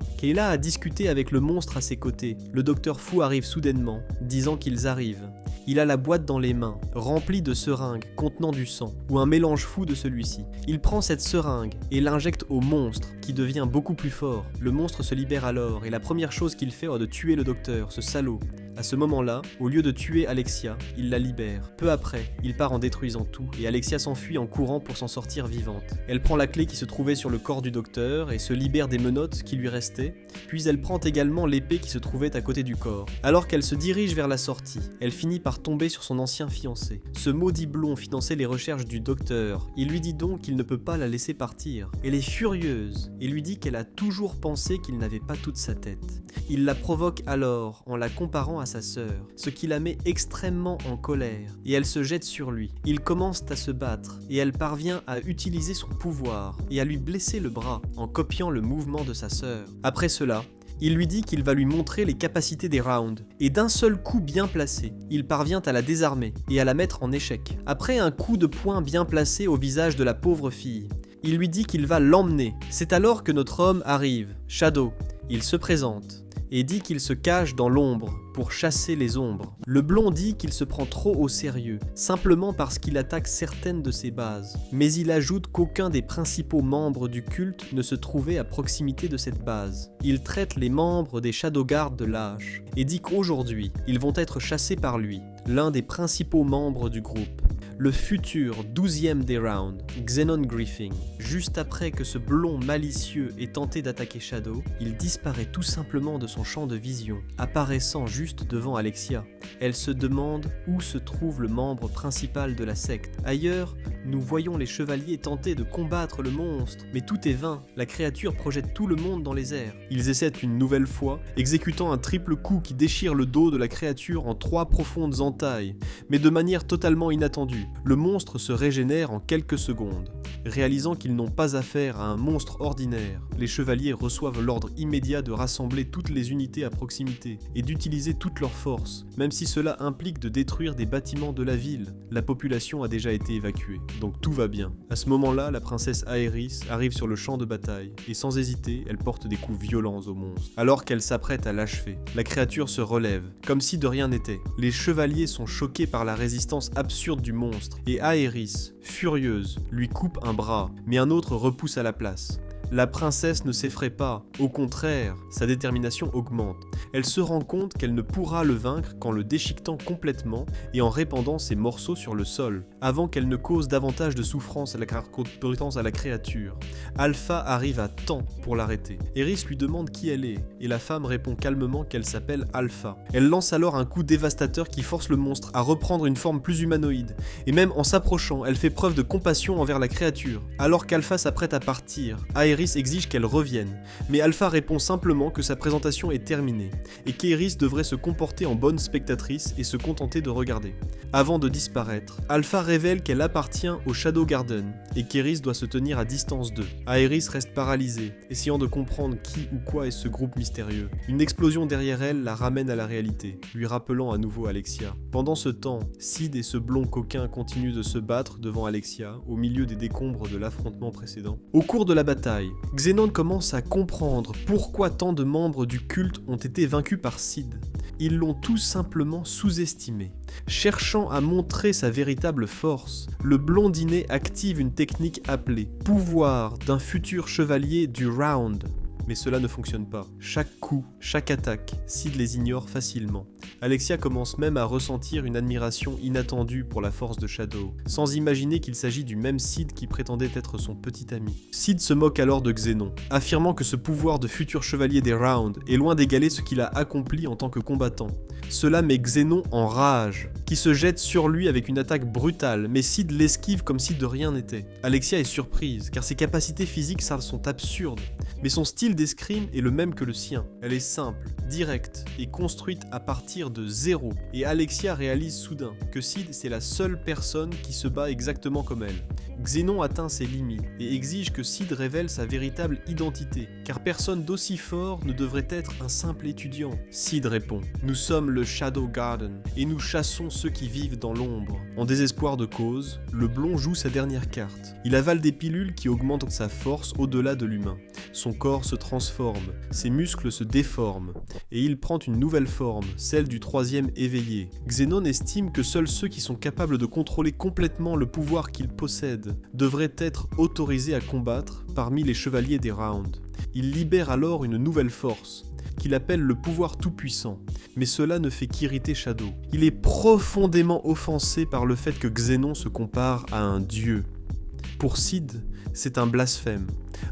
à discuter avec le monstre à ses côtés, le docteur Fou arrive soudainement, disant qu'ils arrivent. Il a la boîte dans les mains, remplie de seringues contenant du sang, ou un mélange fou de celui-ci. Il prend cette seringue et l'injecte au monstre, qui devient beaucoup plus fort. Le monstre se libère alors, et la première chose qu'il fait est de tuer le docteur, ce salaud. À ce moment-là, au lieu de tuer Alexia, il la libère. Peu après, il part en détruisant tout, et Alexia s'enfuit en courant pour s'en sortir vivante. Elle prend la clé qui se trouvait sur le corps du docteur et se libère des menottes qui lui restaient, puis elle prend également l'épée qui se trouvait à côté du corps. Alors qu'elle se dirige vers la sortie, elle finit par tomber sur son ancien fiancé. Ce maudit blond finançait les recherches du docteur. Il lui dit donc qu'il ne peut pas la laisser partir. Elle est furieuse et lui dit qu'elle a toujours pensé qu'il n'avait pas toute sa tête. Il la provoque alors en la comparant à sa sœur, ce qui la met extrêmement en colère, et elle se jette sur lui. Ils commencent à se battre, et elle parvient à utiliser son pouvoir, et à lui blesser le bras, en copiant le mouvement de sa sœur. Après cela, il lui dit qu'il va lui montrer les capacités des rounds, et d'un seul coup bien placé, il parvient à la désarmer, et à la mettre en échec. Après un coup de poing bien placé au visage de la pauvre fille, il lui dit qu'il va l'emmener. C'est alors que notre homme arrive, Shadow. Il se présente et dit qu'il se cache dans l'ombre pour chasser les ombres. Le blond dit qu'il se prend trop au sérieux, simplement parce qu'il attaque certaines de ses bases. Mais il ajoute qu'aucun des principaux membres du culte ne se trouvait à proximité de cette base. Il traite les membres des Shadowguards de lâches, et dit qu'aujourd'hui, ils vont être chassés par lui, l'un des principaux membres du groupe. Le futur 12e des rounds, Xenon Griffin. Juste après que ce blond malicieux ait tenté d'attaquer Shadow, il disparaît tout simplement de son champ de vision, apparaissant juste devant Alexia. Elle se demande où se trouve le membre principal de la secte. Ailleurs, nous voyons les chevaliers tenter de combattre le monstre, mais tout est vain, la créature projette tout le monde dans les airs. Ils essaient une nouvelle fois, exécutant un triple coup qui déchire le dos de la créature en 3 profondes entailles, mais de manière totalement inattendue. Le monstre se régénère en quelques secondes. Réalisant qu'ils n'ont pas affaire à un monstre ordinaire, les chevaliers reçoivent l'ordre immédiat de rassembler toutes les unités à proximité et d'utiliser toute leur force, même si cela implique de détruire des bâtiments de la ville. La population a déjà été évacuée, donc tout va bien. À ce moment-là, la princesse Aerys arrive sur le champ de bataille, et sans hésiter, elle porte des coups violents au monstre. Alors qu'elle s'apprête à l'achever, la créature se relève, comme si de rien n'était. Les chevaliers sont choqués par la résistance absurde du monstre, et Aerys, furieuse, lui coupe un bras, mais un autre repousse à la place. La princesse ne s'effraie pas, au contraire, sa détermination augmente. Elle se rend compte qu'elle ne pourra le vaincre qu'en le déchiquetant complètement et en répandant ses morceaux sur le sol, avant qu'elle ne cause davantage de souffrance à la créature. Alpha arrive à temps pour l'arrêter. Eris lui demande qui elle est, et la femme répond calmement qu'elle s'appelle Alpha. Elle lance alors un coup dévastateur qui force le monstre à reprendre une forme plus humanoïde, et même en s'approchant, elle fait preuve de compassion envers la créature. Alors qu'Alpha s'apprête à partir, Aerys Iris exige qu'elle revienne, mais Alpha répond simplement que sa présentation est terminée, et qu'Iris devrait se comporter en bonne spectatrice et se contenter de regarder. Avant de disparaître, Alpha révèle qu'elle appartient au Shadow Garden, et qu'Iris doit se tenir à distance d'eux. Iris reste paralysée, essayant de comprendre qui ou quoi est ce groupe mystérieux. Une explosion derrière elle la ramène à la réalité, lui rappelant à nouveau Alexia. Pendant ce temps, Sid et ce blond coquin continuent de se battre devant Alexia, au milieu des décombres de l'affrontement précédent. Au cours de la bataille, Xenon commence à comprendre pourquoi tant de membres du culte ont été vaincus par Sid. Ils l'ont tout simplement sous-estimé. Cherchant à montrer sa véritable force, le blondinet active une technique appelée « pouvoir d'un futur chevalier du Round ». Mais cela ne fonctionne pas. Chaque coup, chaque attaque, Sid les ignore facilement. Alexia commence même à ressentir une admiration inattendue pour la force de Shadow, sans imaginer qu'il s'agit du même Sid qui prétendait être son petit ami. Sid se moque alors de Xenon, affirmant que ce pouvoir de futur chevalier des Round est loin d'égaler ce qu'il a accompli en tant que combattant. Cela met Xenon en rage, qui se jette sur lui avec une attaque brutale, mais Sid l'esquive comme si de rien n'était. Alexia est surprise, car ses capacités physiques sont absurdes, mais son style d'escrime est le même que le sien. Elle est simple, directe et construite à partir de zéro, et Alexia réalise soudain que Sid c'est la seule personne qui se bat exactement comme elle. Xenon atteint ses limites et exige que Sid révèle sa véritable identité, car personne d'aussi fort ne devrait être un simple étudiant. Sid répond « Nous sommes le Shadow Garden, et nous chassons ceux qui vivent dans l'ombre. » En désespoir de cause, le blond joue sa dernière carte. Il avale des pilules qui augmentent sa force au-delà de l'humain. Son corps se transforme, ses muscles se déforment, et il prend une nouvelle forme, celle du troisième éveillé. Xenon estime que seuls ceux qui sont capables de contrôler complètement le pouvoir qu'ils possèdent devraient être autorisés à combattre parmi les chevaliers des Round. Il libère alors une nouvelle force, qu'il appelle le pouvoir tout-puissant, mais cela ne fait qu'irriter Shadow. Il est profondément offensé par le fait que Xenon se compare à un dieu. Pour Sid, c'est un blasphème,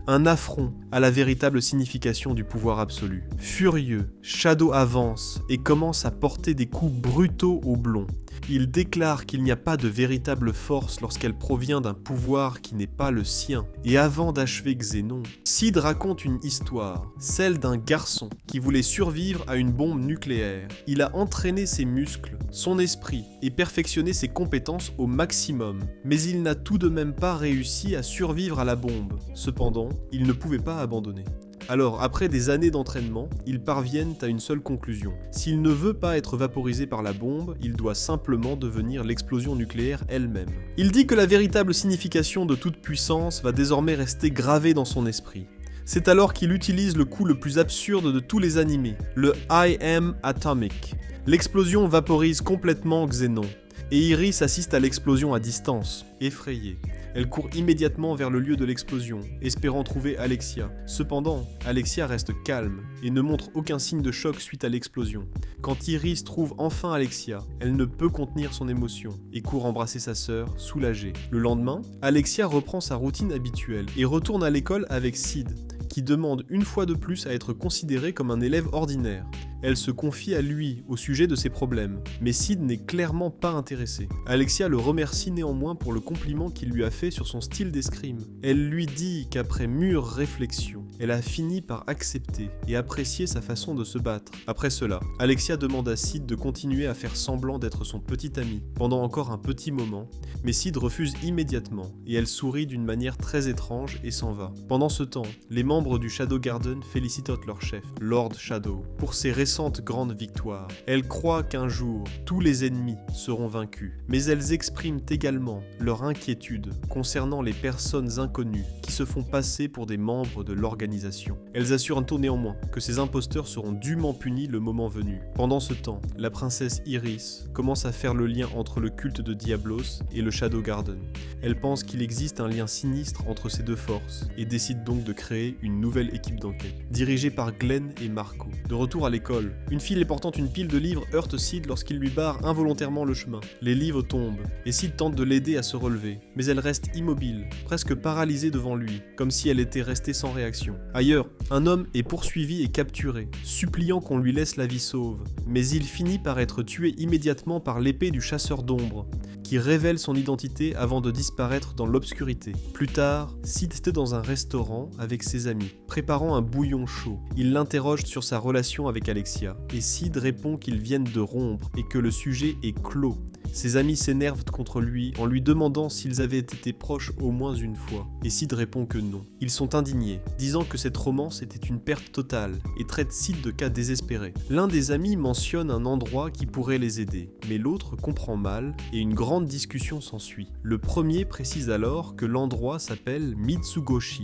un affront à la véritable signification du pouvoir absolu. Furieux, Shadow avance et commence à porter des coups brutaux au blond. Il déclare qu'il n'y a pas de véritable force lorsqu'elle provient d'un pouvoir qui n'est pas le sien. Et avant d'achever Xenon, Sid raconte une histoire, celle d'un garçon qui voulait survivre à une bombe nucléaire. Il a entraîné ses muscles, son esprit et perfectionné ses compétences au maximum. Mais il n'a tout de même pas réussi à survivre à la bombe. Cependant, il ne pouvait pas abandonner. Alors, après des années d'entraînement, ils parviennent à une seule conclusion. S'il ne veut pas être vaporisé par la bombe, il doit simplement devenir l'explosion nucléaire elle-même. Il dit que la véritable signification de toute puissance va désormais rester gravée dans son esprit. C'est alors qu'il utilise le coup le plus absurde de tous les animés, le I Am Atomic. L'explosion vaporise complètement Xenon, et Iris assiste à l'explosion à distance, effrayée. Elle court immédiatement vers le lieu de l'explosion, espérant trouver Alexia. Cependant, Alexia reste calme et ne montre aucun signe de choc suite à l'explosion. Quand Iris trouve enfin Alexia, elle ne peut contenir son émotion et court embrasser sa sœur, soulagée. Le lendemain, Alexia reprend sa routine habituelle et retourne à l'école avec Sid, qui demande une fois de plus à être considéré comme un élève ordinaire. Elle se confie à lui au sujet de ses problèmes, mais Sid n'est clairement pas intéressé. Alexia le remercie néanmoins pour le compliment qu'il lui a fait sur son style d'escrime. Elle lui dit qu'après mûre réflexion, elle a fini par accepter et apprécier sa façon de se battre. Après cela, Alexia demande à Sid de continuer à faire semblant d'être son petit ami pendant encore un petit moment, mais Sid refuse immédiatement et elle sourit d'une manière très étrange et s'en va. Pendant ce temps, les membres du Shadow Garden félicitent leur chef, Lord Shadow, pour ses récentes grandes victoires. Elles croient qu'un jour, tous les ennemis seront vaincus, mais elles expriment également leur inquiétude concernant les personnes inconnues qui se font passer pour des membres de l'organisation. Elles assurent néanmoins que ces imposteurs seront dûment punis le moment venu. Pendant ce temps, la princesse Iris commence à faire le lien entre le culte de Diablos et le Shadow Garden. Elle pense qu'il existe un lien sinistre entre ces deux forces et décide donc de créer une nouvelle équipe d'enquête, dirigée par Glenn et Marco. De retour à l'école, une fille portant une pile de livres heurte Sid lorsqu'il lui barre involontairement le chemin. Les livres tombent, et Sid tente de l'aider à se relever, mais elle reste immobile, presque paralysée devant lui, comme si elle était restée sans réaction. Ailleurs, un homme est poursuivi et capturé, suppliant qu'on lui laisse la vie sauve, mais il finit par être tué immédiatement par l'épée du chasseur d'ombre, qui qui révèle son identité avant de disparaître dans l'obscurité. Plus tard, Sid était dans un restaurant avec ses amis, préparant un bouillon chaud. Il l'interroge sur sa relation avec Alexia, et Sid répond qu'ils viennent de rompre et que le sujet est clos. Ses amis s'énervent contre lui en lui demandant s'ils avaient été proches au moins une fois, et Sid répond que non. Ils sont indignés, disant que cette romance était une perte totale, et traitent Sid de cas désespéré. L'un des amis mentionne un endroit qui pourrait les aider, mais l'autre comprend mal, et une grande discussion s'ensuit. Le premier précise alors que l'endroit s'appelle Mitsugoshi,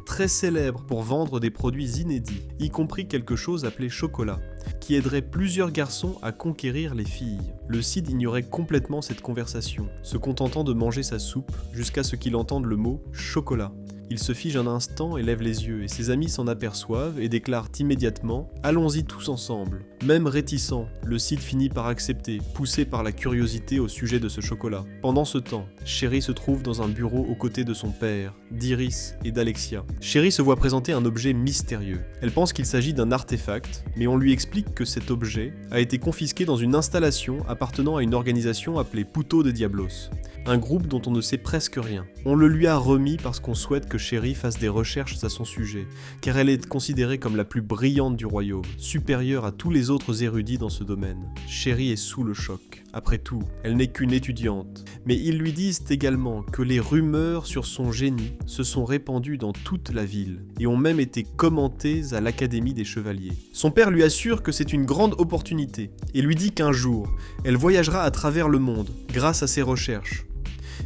très célèbre pour vendre des produits inédits, y compris quelque chose appelé chocolat, qui aiderait plusieurs garçons à conquérir les filles. Le Sid ignorait complètement cette conversation, se contentant de manger sa soupe jusqu'à ce qu'il entende le mot « chocolat ». Il se fige un instant et lève les yeux, et ses amis s'en aperçoivent et déclarent immédiatement « Allons-y tous ensemble ». Même réticent, le Sid finit par accepter, poussé par la curiosité au sujet de ce chocolat. Pendant ce temps, Sherry se trouve dans un bureau aux côtés de son père, d'Iris et d'Alexia. Sherry se voit présenter un objet mystérieux. Elle pense qu'il s'agit d'un artefact, mais on lui explique que cet objet a été confisqué dans une installation appartenant à une organisation appelée Puto de Diablos, un groupe dont on ne sait presque rien. On le lui a remis parce qu'on souhaite que Sherry fasse des recherches à son sujet, car elle est considérée comme la plus brillante du royaume, supérieure à tous les autres érudits dans ce domaine. Sherry est sous le choc. Après tout, elle n'est qu'une étudiante. Mais ils lui disent également que les rumeurs sur son génie se sont répandues dans toute la ville, et ont même été commentées à l'Académie des Chevaliers. Son père lui assure que c'est une grande opportunité, et lui dit qu'un jour, elle voyagera à travers le monde, grâce à ses recherches.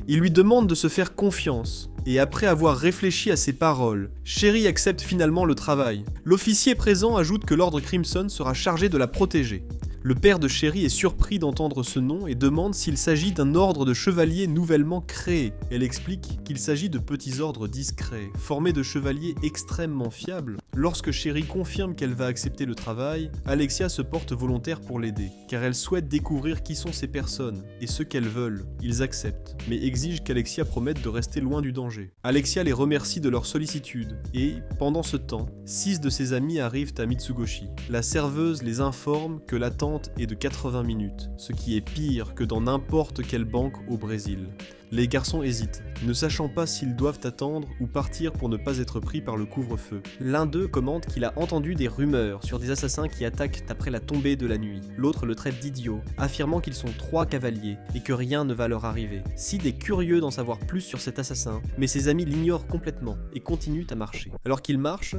Il lui demande de se faire confiance, et après avoir réfléchi à ses paroles, Sherry accepte finalement le travail. L'officier présent ajoute que l'ordre Crimson sera chargé de la protéger. Le père de Sherry est surpris d'entendre ce nom et demande s'il s'agit d'un ordre de chevaliers nouvellement créé. Elle explique qu'il s'agit de petits ordres discrets, formés de chevaliers extrêmement fiables. Lorsque Sherry confirme qu'elle va accepter le travail, Alexia se porte volontaire pour l'aider, car elle souhaite découvrir qui sont ces personnes et ce qu'elles veulent. Ils acceptent, mais exigent qu'Alexia promette de rester loin du danger. Alexia les remercie de leur sollicitude, et, pendant ce temps, 6 de ses amis arrivent à Mitsugoshi. La serveuse les informe que l'attente est de 80 minutes, ce qui est pire que dans n'importe quelle banque au Brésil. Les garçons hésitent, ne sachant pas s'ils doivent attendre ou partir pour ne pas être pris par le couvre-feu. L'un d'eux commente qu'il a entendu des rumeurs sur des assassins qui attaquent après la tombée de la nuit. L'autre le traite d'idiot, affirmant qu'ils sont 3 cavaliers et que rien ne va leur arriver. Sid est curieux d'en savoir plus sur cet assassin, mais ses amis l'ignorent complètement et continuent à marcher. Alors qu'il marche,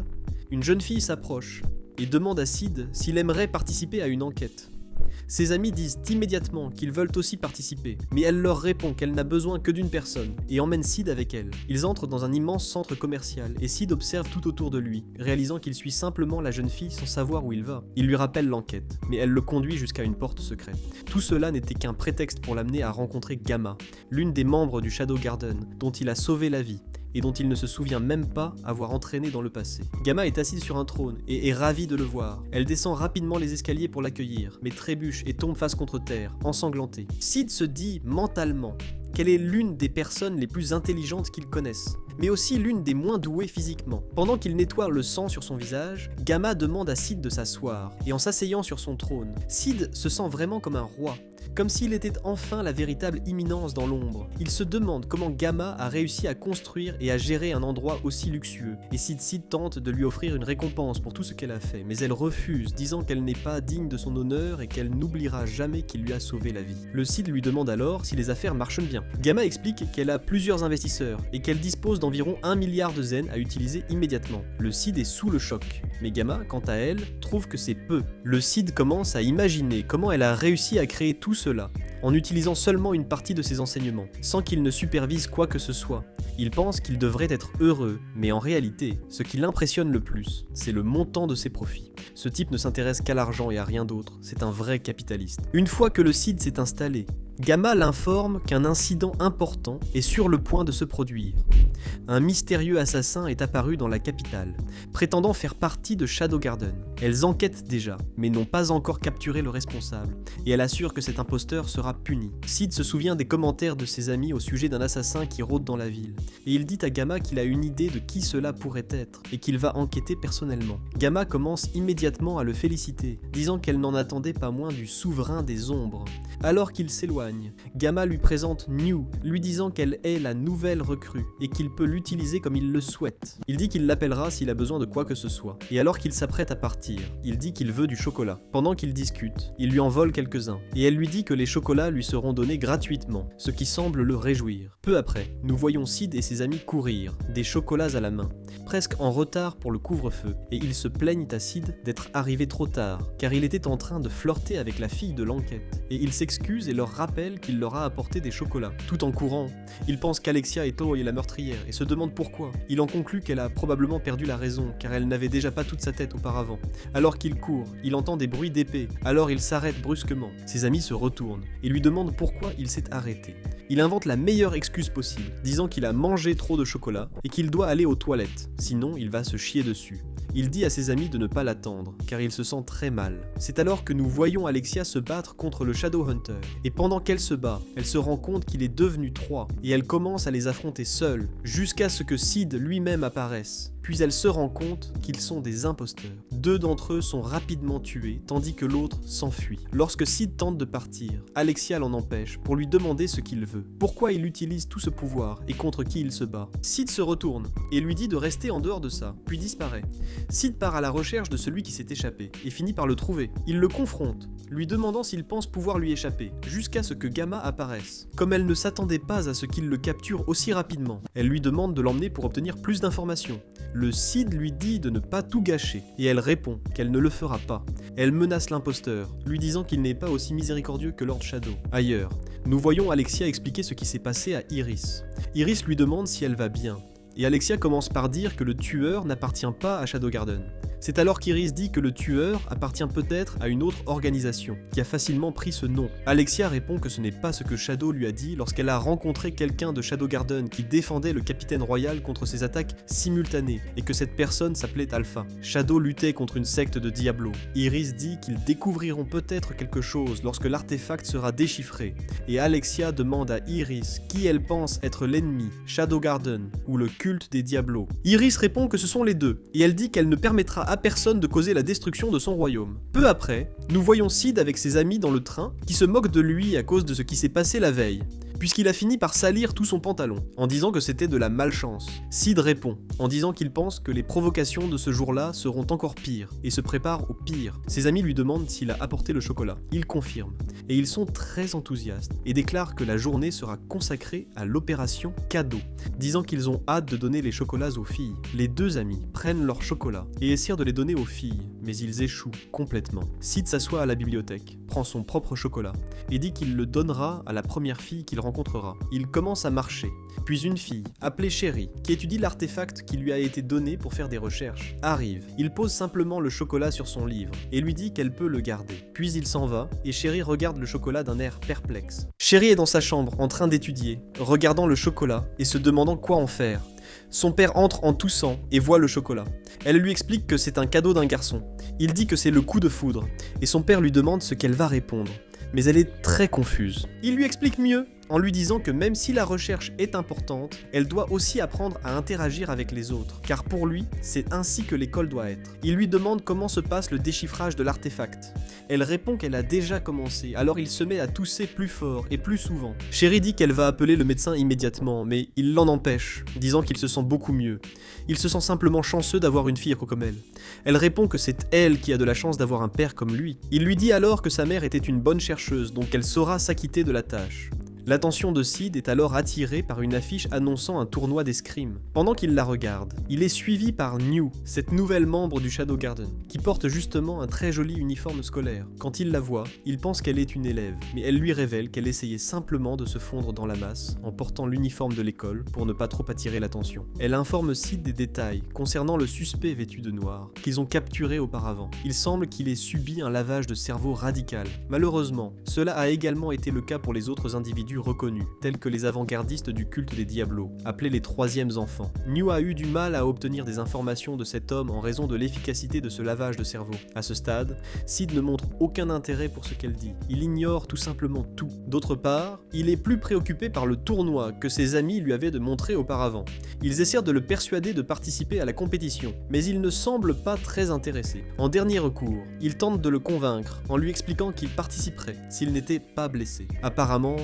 une jeune fille s'approche et demande à Sid s'il aimerait participer à une enquête. Ses amis disent immédiatement qu'ils veulent aussi participer, mais elle leur répond qu'elle n'a besoin que d'une personne, et emmène Sid avec elle. Ils entrent dans un immense centre commercial, et Sid observe tout autour de lui, réalisant qu'il suit simplement la jeune fille sans savoir où il va. Il lui rappelle l'enquête, mais elle le conduit jusqu'à une porte secrète. Tout cela n'était qu'un prétexte pour l'amener à rencontrer Gamma, l'une des membres du Shadow Garden, dont il a sauvé la vie, et dont il ne se souvient même pas avoir entraîné dans le passé. Gamma est assise sur un trône et est ravie de le voir. Elle descend rapidement les escaliers pour l'accueillir, mais trébuche et tombe face contre terre, ensanglantée. Sid se dit mentalement qu'elle est l'une des personnes les plus intelligentes qu'il connaisse, mais aussi l'une des moins douées physiquement. Pendant qu'il nettoie le sang sur son visage, Gamma demande à Sid de s'asseoir, et en s'asseyant sur son trône, Sid se sent vraiment comme un roi, comme s'il était enfin la véritable imminence dans l'ombre. Il se demande comment Gamma a réussi à construire et à gérer un endroit aussi luxueux, et Sid tente de lui offrir une récompense pour tout ce qu'elle a fait, mais elle refuse, disant qu'elle n'est pas digne de son honneur et qu'elle n'oubliera jamais qu'il lui a sauvé la vie. Le Sid lui demande alors si les affaires marchent bien. Gamma explique qu'elle a plusieurs investisseurs et qu'elle dispose d'environ 1 milliard de zen à utiliser immédiatement. Le Sid est sous le choc, mais Gamma, quant à elle, trouve que c'est peu. Le Sid commence à imaginer comment elle a réussi à créer tout cela, en utilisant seulement une partie de ses enseignements, sans qu'il ne supervise quoi que ce soit. Il pense qu'il devrait être heureux, mais en réalité, ce qui l'impressionne le plus, c'est le montant de ses profits. Ce type ne s'intéresse qu'à l'argent et à rien d'autre, c'est un vrai capitaliste. Une fois que le Sid s'est installé, Gamma l'informe qu'un incident important est sur le point de se produire. Un mystérieux assassin est apparu dans la capitale, prétendant faire partie de Shadow Garden. Elles enquêtent déjà, mais n'ont pas encore capturé le responsable, et elle assure que cet imposteur sera puni. Sid se souvient des commentaires de ses amis au sujet d'un assassin qui rôde dans la ville, et il dit à Gamma qu'il a une idée de qui cela pourrait être, et qu'il va enquêter personnellement. Gamma commence immédiatement à le féliciter, disant qu'elle n'en attendait pas moins du souverain des ombres. Alors qu'il s'éloigne, s'éloigne. Gamma lui présente New, lui disant qu'elle est la nouvelle recrue et qu'il peut l'utiliser comme il le souhaite. Il dit qu'il l'appellera s'il a besoin de quoi que ce soit. Et alors qu'il s'apprête à partir, il dit qu'il veut du chocolat. Pendant qu'ils discutent, il lui en vole quelques-uns et elle lui dit que les chocolats lui seront donnés gratuitement, ce qui semble le réjouir. Peu après, nous voyons Sid et ses amis courir, des chocolats à la main, presque en retard pour le couvre-feu, et ils se plaignent à Sid d'être arrivé trop tard, car il était en train de flirter avec la fille de l'enquête. Et il s'excuse et leur rappelle qu'il leur a apporté des chocolats. Tout en courant, il pense qu'Alexia est Chloé la meurtrière et se demande pourquoi. Il en conclut qu'elle a probablement perdu la raison, car elle n'avait déjà pas toute sa tête auparavant. Alors qu'il court, il entend des bruits d'épée, alors il s'arrête brusquement. Ses amis se retournent et lui demandent pourquoi il s'est arrêté. Il invente la meilleure excuse possible, disant qu'il a mangé trop de chocolat et qu'il doit aller aux toilettes, sinon il va se chier dessus. Il dit à ses amis de ne pas l'attendre, car il se sent très mal. C'est alors que nous voyons Alexia se battre contre le Shadowhunter, et pendant qu'elle se bat, elle se rend compte qu'il est devenu 3, et elle commence à les affronter seule, jusqu'à ce que Sid lui-même apparaisse. Puis elle se rend compte qu'ils sont des imposteurs. 2 d'entre eux sont rapidement tués, tandis que l'autre s'enfuit. Lorsque Sid tente de partir, Alexia l'en empêche pour lui demander ce qu'il veut. Pourquoi il utilise tout ce pouvoir et contre qui il se bat. Sid se retourne et lui dit de rester en dehors de ça, puis disparaît. Sid part à la recherche de celui qui s'est échappé et finit par le trouver. Il le confronte, lui demandant s'il pense pouvoir lui échapper, jusqu'à ce que Gamma apparaisse. Comme elle ne s'attendait pas à ce qu'il le capture aussi rapidement, elle lui demande de l'emmener pour obtenir plus d'informations. Le Sid lui dit de ne pas tout gâcher, et elle répond qu'elle ne le fera pas. Elle menace l'imposteur, lui disant qu'il n'est pas aussi miséricordieux que Lord Shadow. Ailleurs, nous voyons Alexia expliquer ce qui s'est passé à Iris. Iris lui demande si elle va bien, et Alexia commence par dire que le tueur n'appartient pas à Shadow Garden. C'est alors qu'Iris dit que le tueur appartient peut-être à une autre organisation, qui a facilement pris ce nom. Alexia répond que ce n'est pas ce que Shadow lui a dit lorsqu'elle a rencontré quelqu'un de Shadow Garden qui défendait le capitaine royal contre ses attaques simultanées, et que cette personne s'appelait Alpha. Shadow luttait contre une secte de Diablo. Iris dit qu'ils découvriront peut-être quelque chose lorsque l'artefact sera déchiffré, et Alexia demande à Iris qui elle pense être l'ennemi, Shadow Garden ou le culte des Diablos. Iris répond que ce sont les deux, et elle dit qu'elle ne permettra à personne de causer la destruction de son royaume. Peu après, nous voyons Sid avec ses amis dans le train qui se moquent de lui à cause de ce qui s'est passé la veille, puisqu'il a fini par salir tout son pantalon, en disant que c'était de la malchance. Sid répond, en disant qu'il pense que les provocations de ce jour-là seront encore pires, et se prépare au pire. Ses amis lui demandent s'il a apporté le chocolat. Il confirme, et ils sont très enthousiastes, et déclarent que la journée sera consacrée à l'opération cadeau, disant qu'ils ont hâte de donner les chocolats aux filles. Les 2 amis prennent leurs chocolats, et essaient de les donner aux filles, mais ils échouent complètement. Sid s'assoit à la bibliothèque, prend son propre chocolat, et dit qu'il le donnera à la première fille qu'il rencontrera. Il commence à marcher, puis une fille, appelée Sherry, qui étudie l'artefact qui lui a été donné pour faire des recherches, arrive. Il pose simplement le chocolat sur son livre, et lui dit qu'elle peut le garder. Puis il s'en va, et Sherry regarde le chocolat d'un air perplexe. Sherry est dans sa chambre, en train d'étudier, regardant le chocolat, et se demandant quoi en faire. Son père entre en toussant et voit le chocolat. Elle lui explique que c'est un cadeau d'un garçon. Il dit que c'est le coup de foudre, et son père lui demande ce qu'elle va répondre. Mais elle est très confuse. Il lui explique mieux, en lui disant que même si la recherche est importante, elle doit aussi apprendre à interagir avec les autres, car pour lui, c'est ainsi que l'école doit être. Il lui demande comment se passe le déchiffrage de l'artefact. Elle répond qu'elle a déjà commencé, alors il se met à tousser plus fort et plus souvent. Sherry dit qu'elle va appeler le médecin immédiatement, mais il l'en empêche, disant qu'il se sent beaucoup mieux. Il se sent simplement chanceux d'avoir une fille comme elle. Elle répond que c'est elle qui a de la chance d'avoir un père comme lui. Il lui dit alors que sa mère était une bonne chercheuse, donc elle saura s'acquitter de la tâche. L'attention de Sid est alors attirée par une affiche annonçant un tournoi d'escrime. Pendant qu'il la regarde, il est suivi par New, cette nouvelle membre du Shadow Garden, qui porte justement un très joli uniforme scolaire. Quand il la voit, il pense qu'elle est une élève, mais elle lui révèle qu'elle essayait simplement de se fondre dans la masse en portant l'uniforme de l'école pour ne pas trop attirer l'attention. Elle informe Sid des détails concernant le suspect vêtu de noir, qu'ils ont capturé auparavant. Il semble qu'il ait subi un lavage de cerveau radical. Malheureusement, cela a également été le cas pour les autres individus individus reconnus, tels que les avant-gardistes du culte des Diablos, appelés les troisièmes enfants. New a eu du mal à obtenir des informations de cet homme en raison de l'efficacité de ce lavage de cerveau. À ce stade, Sid ne montre aucun intérêt pour ce qu'elle dit. Il ignore tout simplement tout. D'autre part, il est plus préoccupé par le tournoi que ses amis lui avaient montré auparavant. Ils essaient de le persuader de participer à la compétition, mais il ne semble pas très intéressé. En dernier recours, il tente de le convaincre en lui expliquant qu'il participerait s'il n'était pas blessé. Apparemment,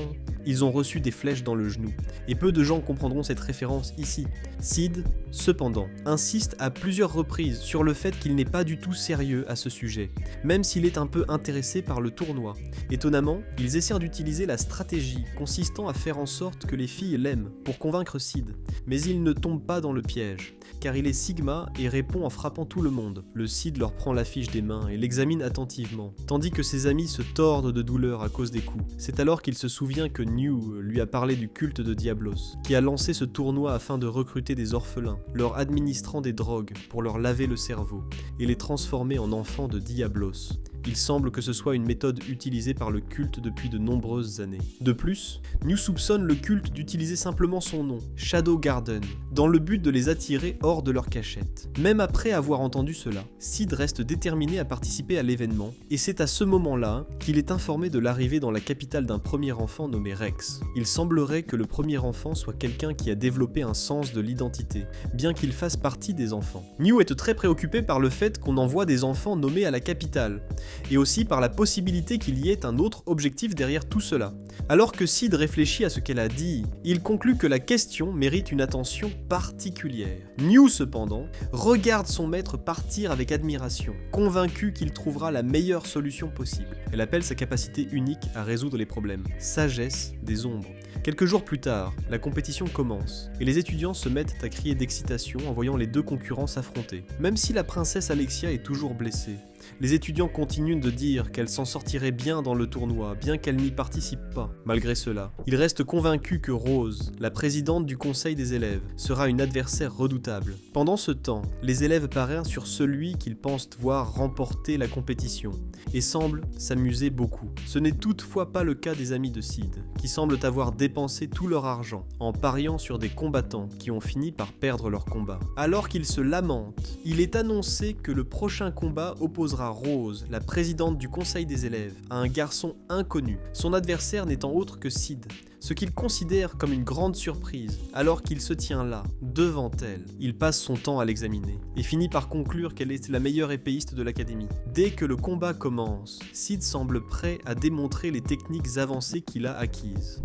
ils ont reçu des flèches dans le genou, et peu de gens comprendront cette référence ici. Sid, cependant, insiste à plusieurs reprises sur le fait qu'il n'est pas du tout sérieux à ce sujet, même s'il est un peu intéressé par le tournoi. Étonnamment, ils essaient d'utiliser la stratégie consistant à faire en sorte que les filles l'aiment pour convaincre Sid, mais il ne tombe pas dans le piège, car il est Sigma et répond en frappant tout le monde. Le Sid leur prend l'affiche des mains et l'examine attentivement, tandis que ses amis se tordent de douleur à cause des coups. C'est alors qu'il se souvient que New lui a parlé du culte de Diablos, qui a lancé ce tournoi afin de recruter des orphelins, leur administrant des drogues pour leur laver le cerveau et les transformer en enfants de Diablos. Il semble que ce soit une méthode utilisée par le culte depuis de nombreuses années. De plus, New soupçonne le culte d'utiliser simplement son nom, Shadow Garden, dans le but de les attirer hors de leur cachette. Même après avoir entendu cela, Sid reste déterminé à participer à l'événement, et c'est à ce moment-là qu'il est informé de l'arrivée dans la capitale d'un premier enfant nommé Rex. Il semblerait que le premier enfant soit quelqu'un qui a développé un sens de l'identité, bien qu'il fasse partie des enfants. New est très préoccupé par le fait qu'on envoie des enfants nommés à la capitale, et aussi par la possibilité qu'il y ait un autre objectif derrière tout cela. Alors que Sid réfléchit à ce qu'elle a dit, il conclut que la question mérite une attention particulière. New, cependant, regarde son maître partir avec admiration, convaincu qu'il trouvera la meilleure solution possible. Elle appelle sa capacité unique à résoudre les problèmes, sagesse des ombres. Quelques jours plus tard, la compétition commence, et les étudiants se mettent à crier d'excitation en voyant les deux concurrents s'affronter. Même si la princesse Alexia est toujours blessée, les étudiants continuent de dire qu'elle s'en sortirait bien dans le tournoi, bien qu'elle n'y participe pas. Malgré cela, ils restent convaincus que Rose, la présidente du conseil des élèves, sera une adversaire redoutable. Pendant ce temps, les élèves parient sur celui qu'ils pensent voir remporter la compétition, et semblent s'amuser beaucoup. Ce n'est toutefois pas le cas des amis de Sid, qui semblent avoir dépensé tout leur argent en pariant sur des combattants qui ont fini par perdre leur combat. Alors qu'ils se lamentent, il est annoncé que le prochain combat opposera Rose, la présidente du conseil des élèves, à un garçon inconnu, son adversaire n'étant autre que Sid, ce qu'il considère comme une grande surprise, alors qu'il se tient là, devant elle. Il passe son temps à l'examiner, et finit par conclure qu'elle est la meilleure épéiste de l'académie. Dès que le combat commence, Sid semble prêt à démontrer les techniques avancées qu'il a acquises.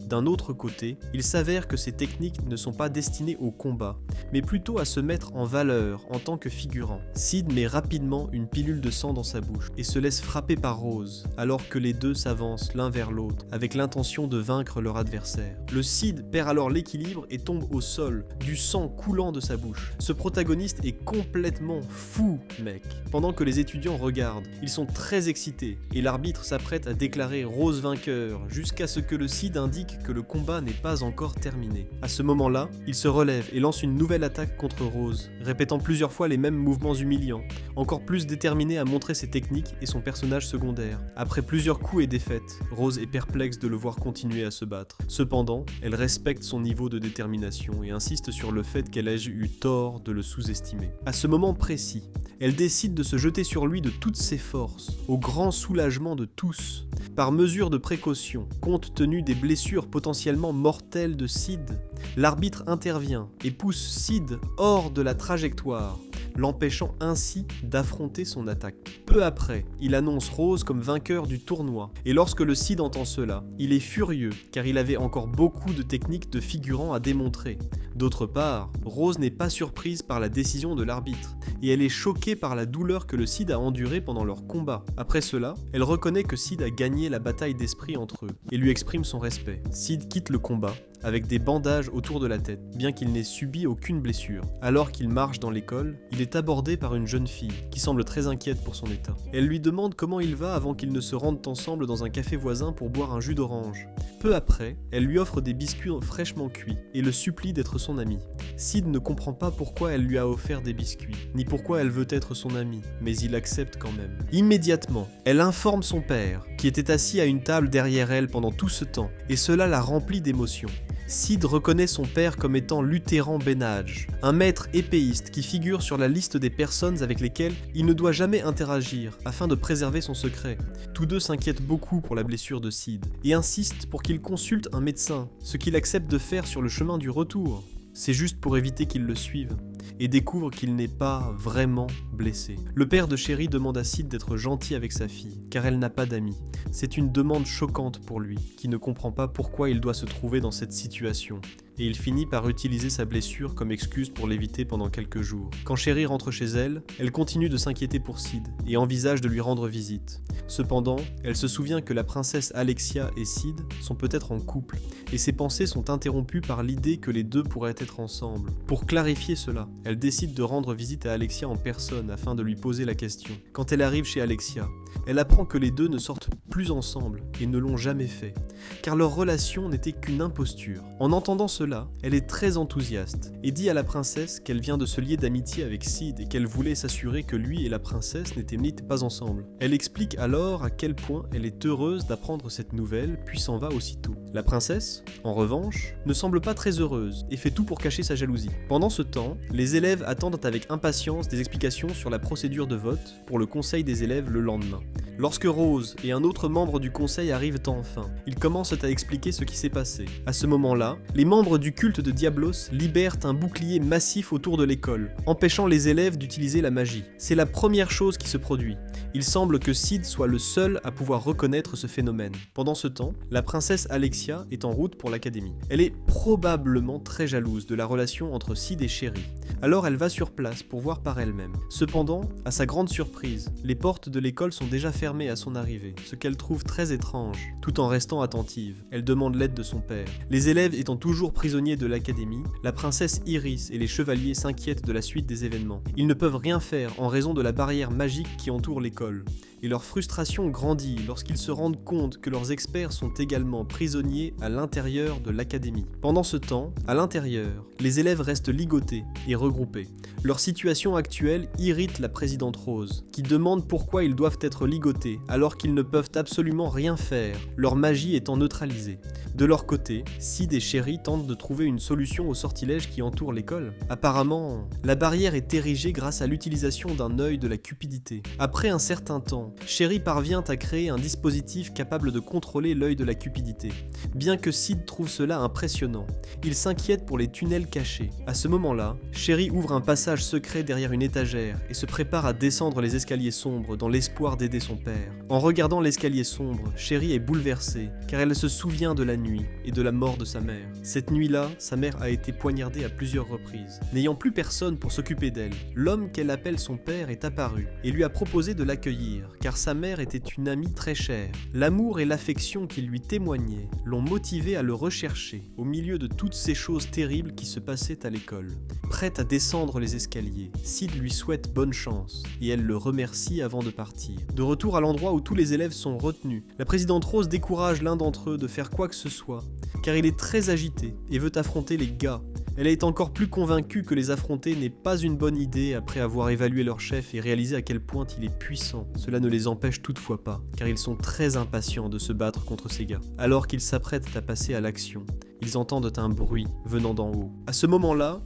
D'un autre côté, il s'avère que ces techniques ne sont pas destinées au combat, mais plutôt à se mettre en valeur en tant que figurant. Sid met rapidement une pilule de sang dans sa bouche et se laisse frapper par Rose, alors que les deux s'avancent l'un vers l'autre, avec l'intention de vaincre leur adversaire. Le Sid perd alors l'équilibre et tombe au sol, du sang coulant de sa bouche. Ce protagoniste est complètement fou, mec. Pendant que les étudiants regardent, ils sont très excités, et l'arbitre s'apprête à déclarer Rose vainqueur, jusqu'à ce que le Sid indique que le combat n'est pas encore terminé. À ce moment-là, il se relève et lance une nouvelle attaque contre Rose, répétant plusieurs fois les mêmes mouvements humiliants, encore plus déterminé à montrer ses techniques et son personnage secondaire. Après plusieurs coups et défaites, Rose est perplexe de le voir continuer à se battre. Cependant, elle respecte son niveau de détermination et insiste sur le fait qu'elle ait eu tort de le sous-estimer. À ce moment précis, elle décide de se jeter sur lui de toutes ses forces, au grand soulagement de tous. Par mesure de précaution, compte tenu des blessures potentiellement mortelles de Sid, l'arbitre intervient et pousse Sid hors de la trajectoire, l'empêchant ainsi d'affronter son attaque. Peu après, il annonce Rose comme vainqueur du tournoi, et lorsque le Sid entend cela, il est furieux car il avait encore beaucoup de techniques de figurant à démontrer. D'autre part, Rose n'est pas surprise par la décision de l'arbitre, et elle est choquée par la douleur que le Sid a endurée pendant leur combat. Après cela, elle reconnaît que Sid a gagné la bataille d'esprit entre eux, et lui exprime son respect. Sid quitte le combat, avec des bandages autour de la tête, bien qu'il n'ait subi aucune blessure. Alors qu'il marche dans l'école, il est abordé par une jeune fille, qui semble très inquiète pour son état. Elle lui demande comment il va avant qu'ils ne se rendent ensemble dans un café voisin pour boire un jus d'orange. Peu après, elle lui offre des biscuits fraîchement cuits, et le supplie d'être son ami. Sid ne comprend pas pourquoi elle lui a offert des biscuits, ni pourquoi elle veut être son amie, mais il accepte quand même. Immédiatement, elle informe son père, qui était assis à une table derrière elle pendant tout ce temps, et cela la remplit d'émotion. Sid reconnaît son père comme étant Luthéran Benadj, un maître épéiste qui figure sur la liste des personnes avec lesquelles il ne doit jamais interagir afin de préserver son secret. Tous deux s'inquiètent beaucoup pour la blessure de Sid et insistent pour qu'il consulte un médecin, ce qu'il accepte de faire sur le chemin du retour. C'est juste pour éviter qu'il le suive, et découvre qu'il n'est pas vraiment blessé. Le père de Sherry demande à Sid d'être gentil avec sa fille, car elle n'a pas d'amis. C'est une demande choquante pour lui, qui ne comprend pas pourquoi il doit se trouver dans cette situation. Et il finit par utiliser sa blessure comme excuse pour l'éviter pendant quelques jours. Quand Sherry rentre chez elle, elle continue de s'inquiéter pour Sid, et envisage de lui rendre visite. Cependant, elle se souvient que la princesse Alexia et Sid sont peut-être en couple, et ses pensées sont interrompues par l'idée que les deux pourraient être ensemble. Pour clarifier cela, elle décide de rendre visite à Alexia en personne afin de lui poser la question. Quand elle arrive chez Alexia, elle apprend que les deux ne sortent plus ensemble et ne l'ont jamais fait, car leur relation n'était qu'une imposture. En entendant cela, elle est très enthousiaste et dit à la princesse qu'elle vient de se lier d'amitié avec Sid et qu'elle voulait s'assurer que lui et la princesse n'étaient pas ensemble. Elle explique alors à quel point elle est heureuse d'apprendre cette nouvelle, puis s'en va aussitôt. La princesse, en revanche, ne semble pas très heureuse et fait tout pour cacher sa jalousie. Pendant ce temps, les élèves attendent avec impatience des explications sur la procédure de vote pour le conseil des élèves le lendemain. Lorsque Rose et un autre membre du conseil arrivent enfin, ils commencent à expliquer ce qui s'est passé. À ce moment-là, les membres du culte de Diablos libèrent un bouclier massif autour de l'école, empêchant les élèves d'utiliser la magie. C'est la première chose qui se produit. Il semble que Sid soit le seul à pouvoir reconnaître ce phénomène. Pendant ce temps, la princesse Alexia est en route pour l'académie. Elle est probablement très jalouse de la relation entre Sid et Sherry. Alors elle va sur place pour voir par elle-même. Cependant, à sa grande surprise, les portes de l'école sont déjà fermées à son arrivée, ce qu'elle trouve très étrange. Tout en restant attentive, elle demande l'aide de son père. Les élèves étant toujours prisonniers de l'académie, la princesse Iris et les chevaliers s'inquiètent de la suite des événements. Ils ne peuvent rien faire en raison de la barrière magique qui entoure l'école. Et leur frustration grandit lorsqu'ils se rendent compte que leurs experts sont également prisonniers à l'intérieur de l'académie. Pendant ce temps, à l'intérieur, les élèves restent ligotés et regroupés. Leur situation actuelle irrite la présidente Rose, qui demande pourquoi ils doivent être ligotés alors qu'ils ne peuvent absolument rien faire, leur magie étant neutralisée. De leur côté, Sid et Sherry tentent de trouver une solution au sortilège qui entoure l'école. Apparemment, la barrière est érigée grâce à l'utilisation d'un œil de la cupidité. Après un certain temps, Sherry parvient à créer un dispositif capable de contrôler l'œil de la cupidité. Bien que Sid trouve cela impressionnant, il s'inquiète pour les tunnels cachés. À ce moment-là, Sherry ouvre un passage secret derrière une étagère et se prépare à descendre les escaliers sombres dans l'espoir d'aider son père. En regardant l'escalier sombre, Sherry est bouleversée car elle se souvient de la nuit et de la mort de sa mère. Cette nuit-là, sa mère a été poignardée à plusieurs reprises. N'ayant plus personne pour s'occuper d'elle, l'homme qu'elle appelle son père est apparu et lui a proposé de l'accueillir car sa mère était une amie très chère. L'amour et l'affection qu'il lui témoignait l'ont motivé à le rechercher au milieu de toutes ces choses terribles qui se passaient à l'école. Prête à descendre les escaliers, Sid lui souhaite bonne chance et elle le remercie avant de partir. De retour à l'endroit où tous les élèves sont retenus, la présidente Rose décourage l'un d'entre eux de faire quoi que ce soit car il est très agité et veut affronter les gars. Elle est encore plus convaincue que les affronter n'est pas une bonne idée après avoir évalué leur chef et réalisé à quel point il est puissant. Cela ne les empêche toutefois pas, car ils sont très impatients de se battre contre ces gars. Alors qu'ils s'apprêtent à passer à l'action, ils entendent un bruit venant d'en haut. À ce moment-là,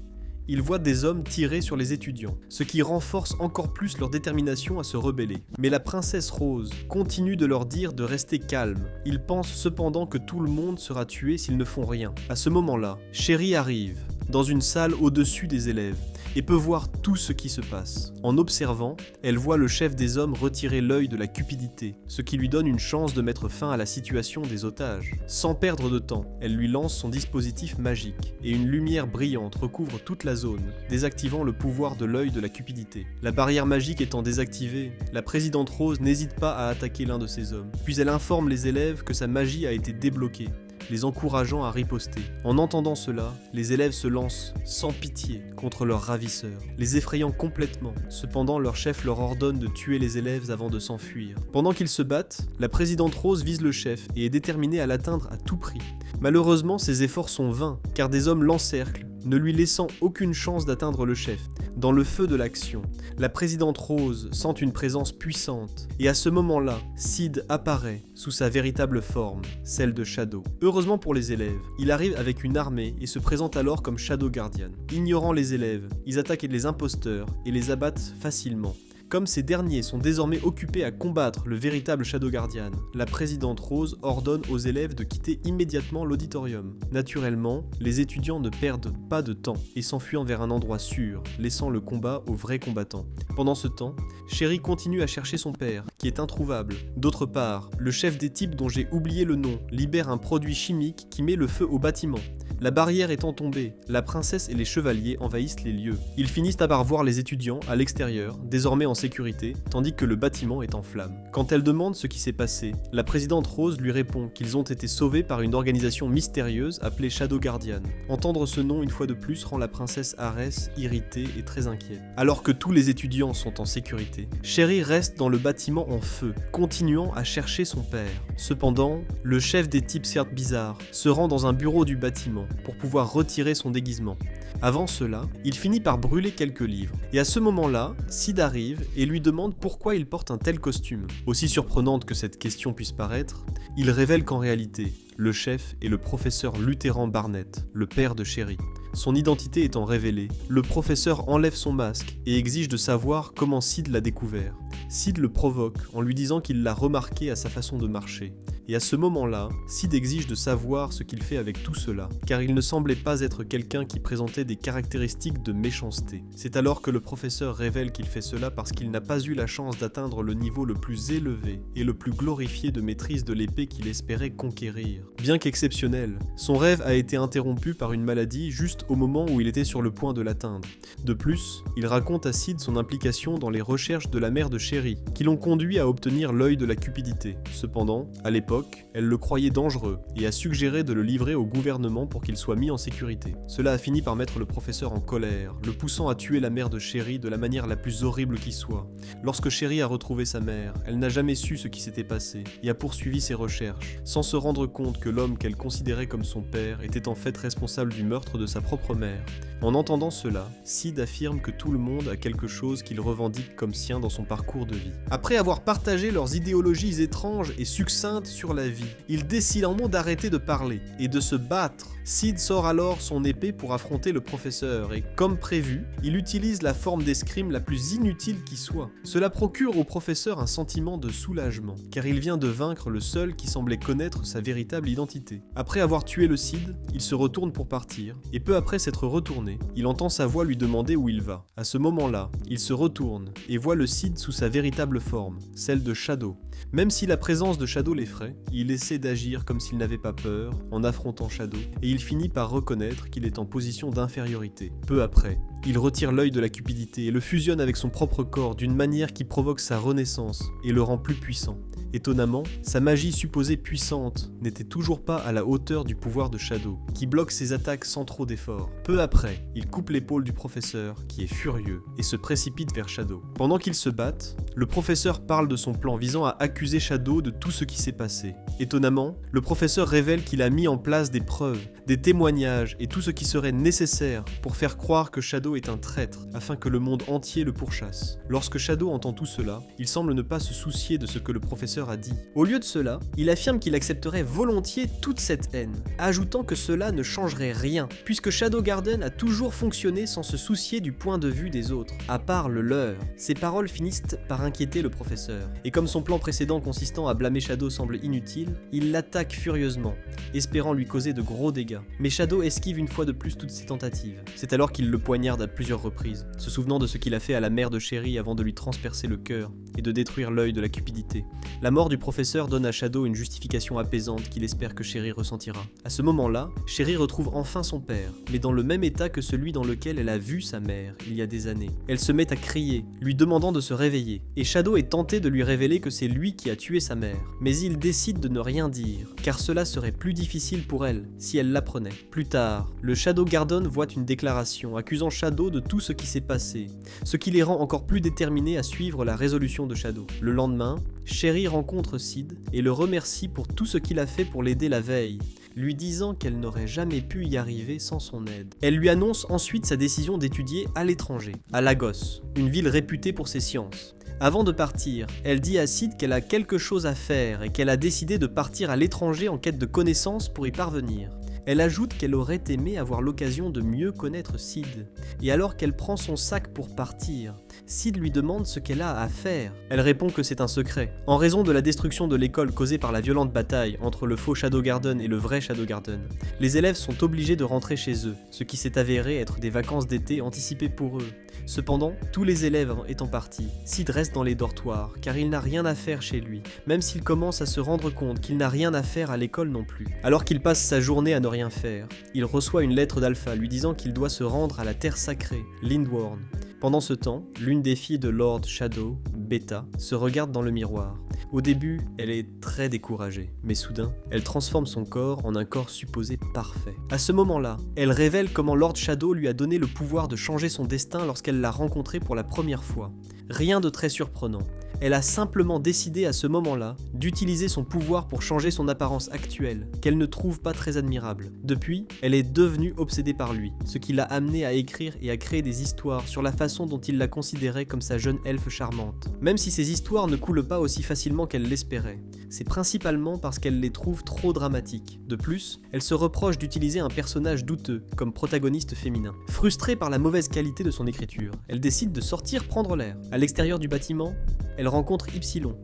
ils voient des hommes tirer sur les étudiants, ce qui renforce encore plus leur détermination à se rebeller. Mais la princesse Rose continue de leur dire de rester calmes. Ils pensent cependant que tout le monde sera tué s'ils ne font rien. À ce moment-là, Sherry arrive dans une salle au-dessus des élèves et peut voir tout ce qui se passe. En observant, elle voit le chef des hommes retirer l'œil de la cupidité, ce qui lui donne une chance de mettre fin à la situation des otages. Sans perdre de temps, elle lui lance son dispositif magique, et une lumière brillante recouvre toute la zone, désactivant le pouvoir de l'œil de la cupidité. La barrière magique étant désactivée, la présidente Rose n'hésite pas à attaquer l'un de ces hommes, puis elle informe les élèves que sa magie a été débloquée, les encourageant à riposter. En entendant cela, les élèves se lancent sans pitié contre leurs ravisseurs, les effrayant complètement. Cependant, leur chef leur ordonne de tuer les élèves avant de s'enfuir. Pendant qu'ils se battent, la présidente Rose vise le chef et est déterminée à l'atteindre à tout prix. Malheureusement, ses efforts sont vains, car des hommes l'encerclent ne lui laissant aucune chance d'atteindre le chef. Dans le feu de l'action, la présidente Rose sent une présence puissante, et à ce moment-là, Sid apparaît sous sa véritable forme, celle de Shadow. Heureusement pour les élèves, il arrive avec une armée et se présente alors comme Shadow Guardian. Ignorant les élèves, ils attaquent les imposteurs et les abattent facilement. Comme ces derniers sont désormais occupés à combattre le véritable Shadow Guardian, la présidente Rose ordonne aux élèves de quitter immédiatement l'auditorium. Naturellement, les étudiants ne perdent pas de temps et s'enfuient vers un endroit sûr, laissant le combat aux vrais combattants. Pendant ce temps, Sherry continue à chercher son père, qui est introuvable. D'autre part, le chef des types dont j'ai oublié le nom libère un produit chimique qui met le feu au bâtiment. La barrière étant tombée, la princesse et les chevaliers envahissent les lieux. Ils finissent par voir les étudiants à l'extérieur, désormais en sécurité, tandis que le bâtiment est en flammes. Quand elle demande ce qui s'est passé, la présidente Rose lui répond qu'ils ont été sauvés par une organisation mystérieuse appelée Shadow Guardian. Entendre ce nom une fois de plus rend la princesse Ares irritée et très inquiète. Alors que tous les étudiants sont en sécurité, Sherry reste dans le bâtiment en feu, continuant à chercher son père. Cependant, le chef des types certes bizarres se rend dans un bureau du bâtiment pour pouvoir retirer son déguisement. Avant cela, il finit par brûler quelques livres. Et à ce moment-là, Sid arrive et lui demande pourquoi il porte un tel costume. Aussi surprenante que cette question puisse paraître, il révèle qu'en réalité, le chef est le professeur Luthéran Barnett, le père de Sherry. Son identité étant révélée, le professeur enlève son masque et exige de savoir comment Sid l'a découvert. Sid le provoque en lui disant qu'il l'a remarqué à sa façon de marcher. Et à ce moment-là, Sid exige de savoir ce qu'il fait avec tout cela, car il ne semblait pas être quelqu'un qui présentait des caractéristiques de méchanceté. C'est alors que le professeur révèle qu'il fait cela parce qu'il n'a pas eu la chance d'atteindre le niveau le plus élevé et le plus glorifié de maîtrise de l'épée qu'il espérait conquérir. Bien qu'exceptionnel, son rêve a été interrompu par une maladie juste au moment où il était sur le point de l'atteindre. De plus, il raconte à Sid son implication dans les recherches de la mère de Sherry, qui l'ont conduit à obtenir l'œil de la cupidité. Cependant, à l'époque, elle le croyait dangereux et a suggéré de le livrer au gouvernement pour qu'il soit mis en sécurité. Cela a fini par mettre le professeur en colère, le poussant à tuer la mère de Sherry de la manière la plus horrible qui soit. Lorsque Sherry a retrouvé sa mère, elle n'a jamais su ce qui s'était passé et a poursuivi ses recherches, sans se rendre compte que l'homme qu'elle considérait comme son père était en fait responsable du meurtre de sa propre mère. En entendant cela, Sid affirme que tout le monde a quelque chose qu'il revendique comme sien dans son parcours de vie. Après avoir partagé leurs idéologies étranges et succinctes sur la vie, ils décident d'arrêter de parler et de se battre. Sid sort alors son épée pour affronter le professeur et, comme prévu, il utilise la forme d'escrime la plus inutile qui soit. Cela procure au professeur un sentiment de soulagement, car il vient de vaincre le seul qui semblait connaître sa véritable identité. Après avoir tué le Sid, il se retourne pour partir, et peu après s'être retourné, il entend sa voix lui demander où il va. À ce moment-là, il se retourne et voit le Sid sous sa véritable forme, celle de Shadow. Même si la présence de Shadow l'effraie, il essaie d'agir comme s'il n'avait pas peur, en affrontant Shadow, et il finit par reconnaître qu'il est en position d'infériorité. Peu après, il retire l'œil de la cupidité et le fusionne avec son propre corps d'une manière qui provoque sa renaissance et le rend plus puissant. Étonnamment, sa magie supposée puissante n'était toujours pas à la hauteur du pouvoir de Shadow, qui bloque ses attaques sans trop d'efforts. Peu après, il coupe l'épaule du professeur, qui est furieux, et se précipite vers Shadow. Pendant qu'ils se battent, le professeur parle de son plan visant à accuser Shadow de tout ce qui s'est passé. Étonnamment, le professeur révèle qu'il a mis en place des preuves, des témoignages et tout ce qui serait nécessaire pour faire croire que Shadow est un traître, afin que le monde entier le pourchasse. Lorsque Shadow entend tout cela, il semble ne pas se soucier de ce que le professeur a dit. Au lieu de cela, il affirme qu'il accepterait volontiers toute cette haine, ajoutant que cela ne changerait rien, puisque Shadow Garden a toujours fonctionné sans se soucier du point de vue des autres, à part le leur. Ces paroles finissent par inquiéter le professeur, et comme son plan précédent consistant à blâmer Shadow semble inutile, il l'attaque furieusement, espérant lui causer de gros dégâts. Mais Shadow esquive une fois de plus toutes ses tentatives. C'est alors qu'il le poignarde à plusieurs reprises, se souvenant de ce qu'il a fait à la mère de Sherry avant de lui transpercer le cœur et de détruire l'œil de la cupidité. La mort du professeur donne à Shadow une justification apaisante qu'il espère que Sherry ressentira. À ce moment-là, Sherry retrouve enfin son père, mais dans le même état que celui dans lequel elle a vu sa mère il y a des années. Elle se met à crier, lui demandant de se réveiller, et Shadow est tenté de lui révéler que c'est lui qui a tué sa mère. Mais il décide de ne rien dire, car cela serait plus difficile pour elle si elle l'apprenait. Plus tard, le Shadow Garden voit une déclaration accusant Shadow de tout ce qui s'est passé, ce qui les rend encore plus déterminés à suivre la résolution de Shadow. Le lendemain, Sherry rencontre Sid et le remercie pour tout ce qu'il a fait pour l'aider la veille, lui disant qu'elle n'aurait jamais pu y arriver sans son aide. Elle lui annonce ensuite sa décision d'étudier à l'étranger, à Lagos, une ville réputée pour ses sciences. Avant de partir, elle dit à Sid qu'elle a quelque chose à faire et qu'elle a décidé de partir à l'étranger en quête de connaissances pour y parvenir. Elle ajoute qu'elle aurait aimé avoir l'occasion de mieux connaître Sid. Et alors qu'elle prend son sac pour partir, Sid lui demande ce qu'elle a à faire. Elle répond que c'est un secret. En raison de la destruction de l'école causée par la violente bataille entre le faux Shadow Garden et le vrai Shadow Garden, les élèves sont obligés de rentrer chez eux, ce qui s'est avéré être des vacances d'été anticipées pour eux. Cependant, tous les élèves étant partis, Sid reste dans les dortoirs, car il n'a rien à faire chez lui, même s'il commence à se rendre compte qu'il n'a rien à faire à l'école non plus. Alors qu'il passe sa journée à ne rien faire, il reçoit une lettre d'Alpha lui disant qu'il doit se rendre à la terre sacrée, Lindworm. Pendant ce temps, l'une des filles de Lord Shadow, Beta, se regarde dans le miroir. Au début, elle est très découragée, mais soudain, elle transforme son corps en un corps supposé parfait. À ce moment-là, elle révèle comment Lord Shadow lui a donné le pouvoir de changer son destin lorsqu'elle l'a rencontré pour la première fois. Rien de très surprenant. Elle a simplement décidé à ce moment-là d'utiliser son pouvoir pour changer son apparence actuelle, qu'elle ne trouve pas très admirable. Depuis, elle est devenue obsédée par lui, ce qui l'a amenée à écrire et à créer des histoires sur la façon dont il la considérait comme sa jeune elfe charmante. Même si ces histoires ne coulent pas aussi facilement qu'elle l'espérait, c'est principalement parce qu'elle les trouve trop dramatiques. De plus, elle se reproche d'utiliser un personnage douteux comme protagoniste féminin. Frustrée par la mauvaise qualité de son écriture, elle décide de sortir prendre l'air. À l'extérieur du bâtiment, elle rencontre Ypsilon,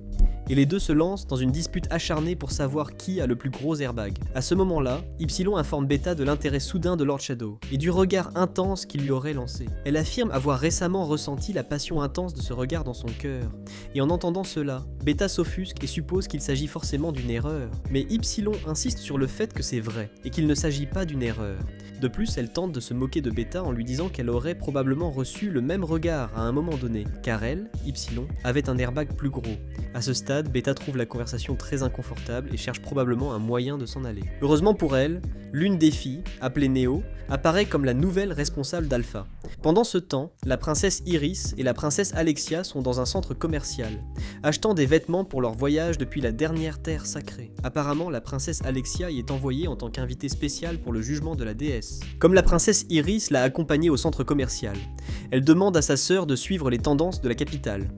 et les deux se lancent dans une dispute acharnée pour savoir qui a le plus gros airbag. À ce moment-là, Ypsilon informe Beta de l'intérêt soudain de Lord Shadow, et du regard intense qu'il lui aurait lancé. Elle affirme avoir récemment ressenti la passion intense de ce regard dans son cœur, et en entendant cela, Beta s'offusque et suppose qu'il s'agit forcément d'une erreur. Mais Ypsilon insiste sur le fait que c'est vrai, et qu'il ne s'agit pas d'une erreur. De plus, elle tente de se moquer de Beta en lui disant qu'elle aurait probablement reçu le même regard à un moment donné, car elle, Ypsilon, avait un airbag plus gros. À ce stade, Beta trouve la conversation très inconfortable et cherche probablement un moyen de s'en aller. Heureusement pour elle, l'une des filles, appelée Neo, apparaît comme la nouvelle responsable d'Alpha. Pendant ce temps, la princesse Iris et la princesse Alexia sont dans un centre commercial, achetant des vêtements pour leur voyage depuis la dernière terre sacrée. Apparemment, la princesse Alexia y est envoyée en tant qu'invitée spéciale pour le jugement de la déesse. Comme la princesse Iris l'a accompagnée au centre commercial, elle demande à sa sœur de suivre les tendances de la capitale.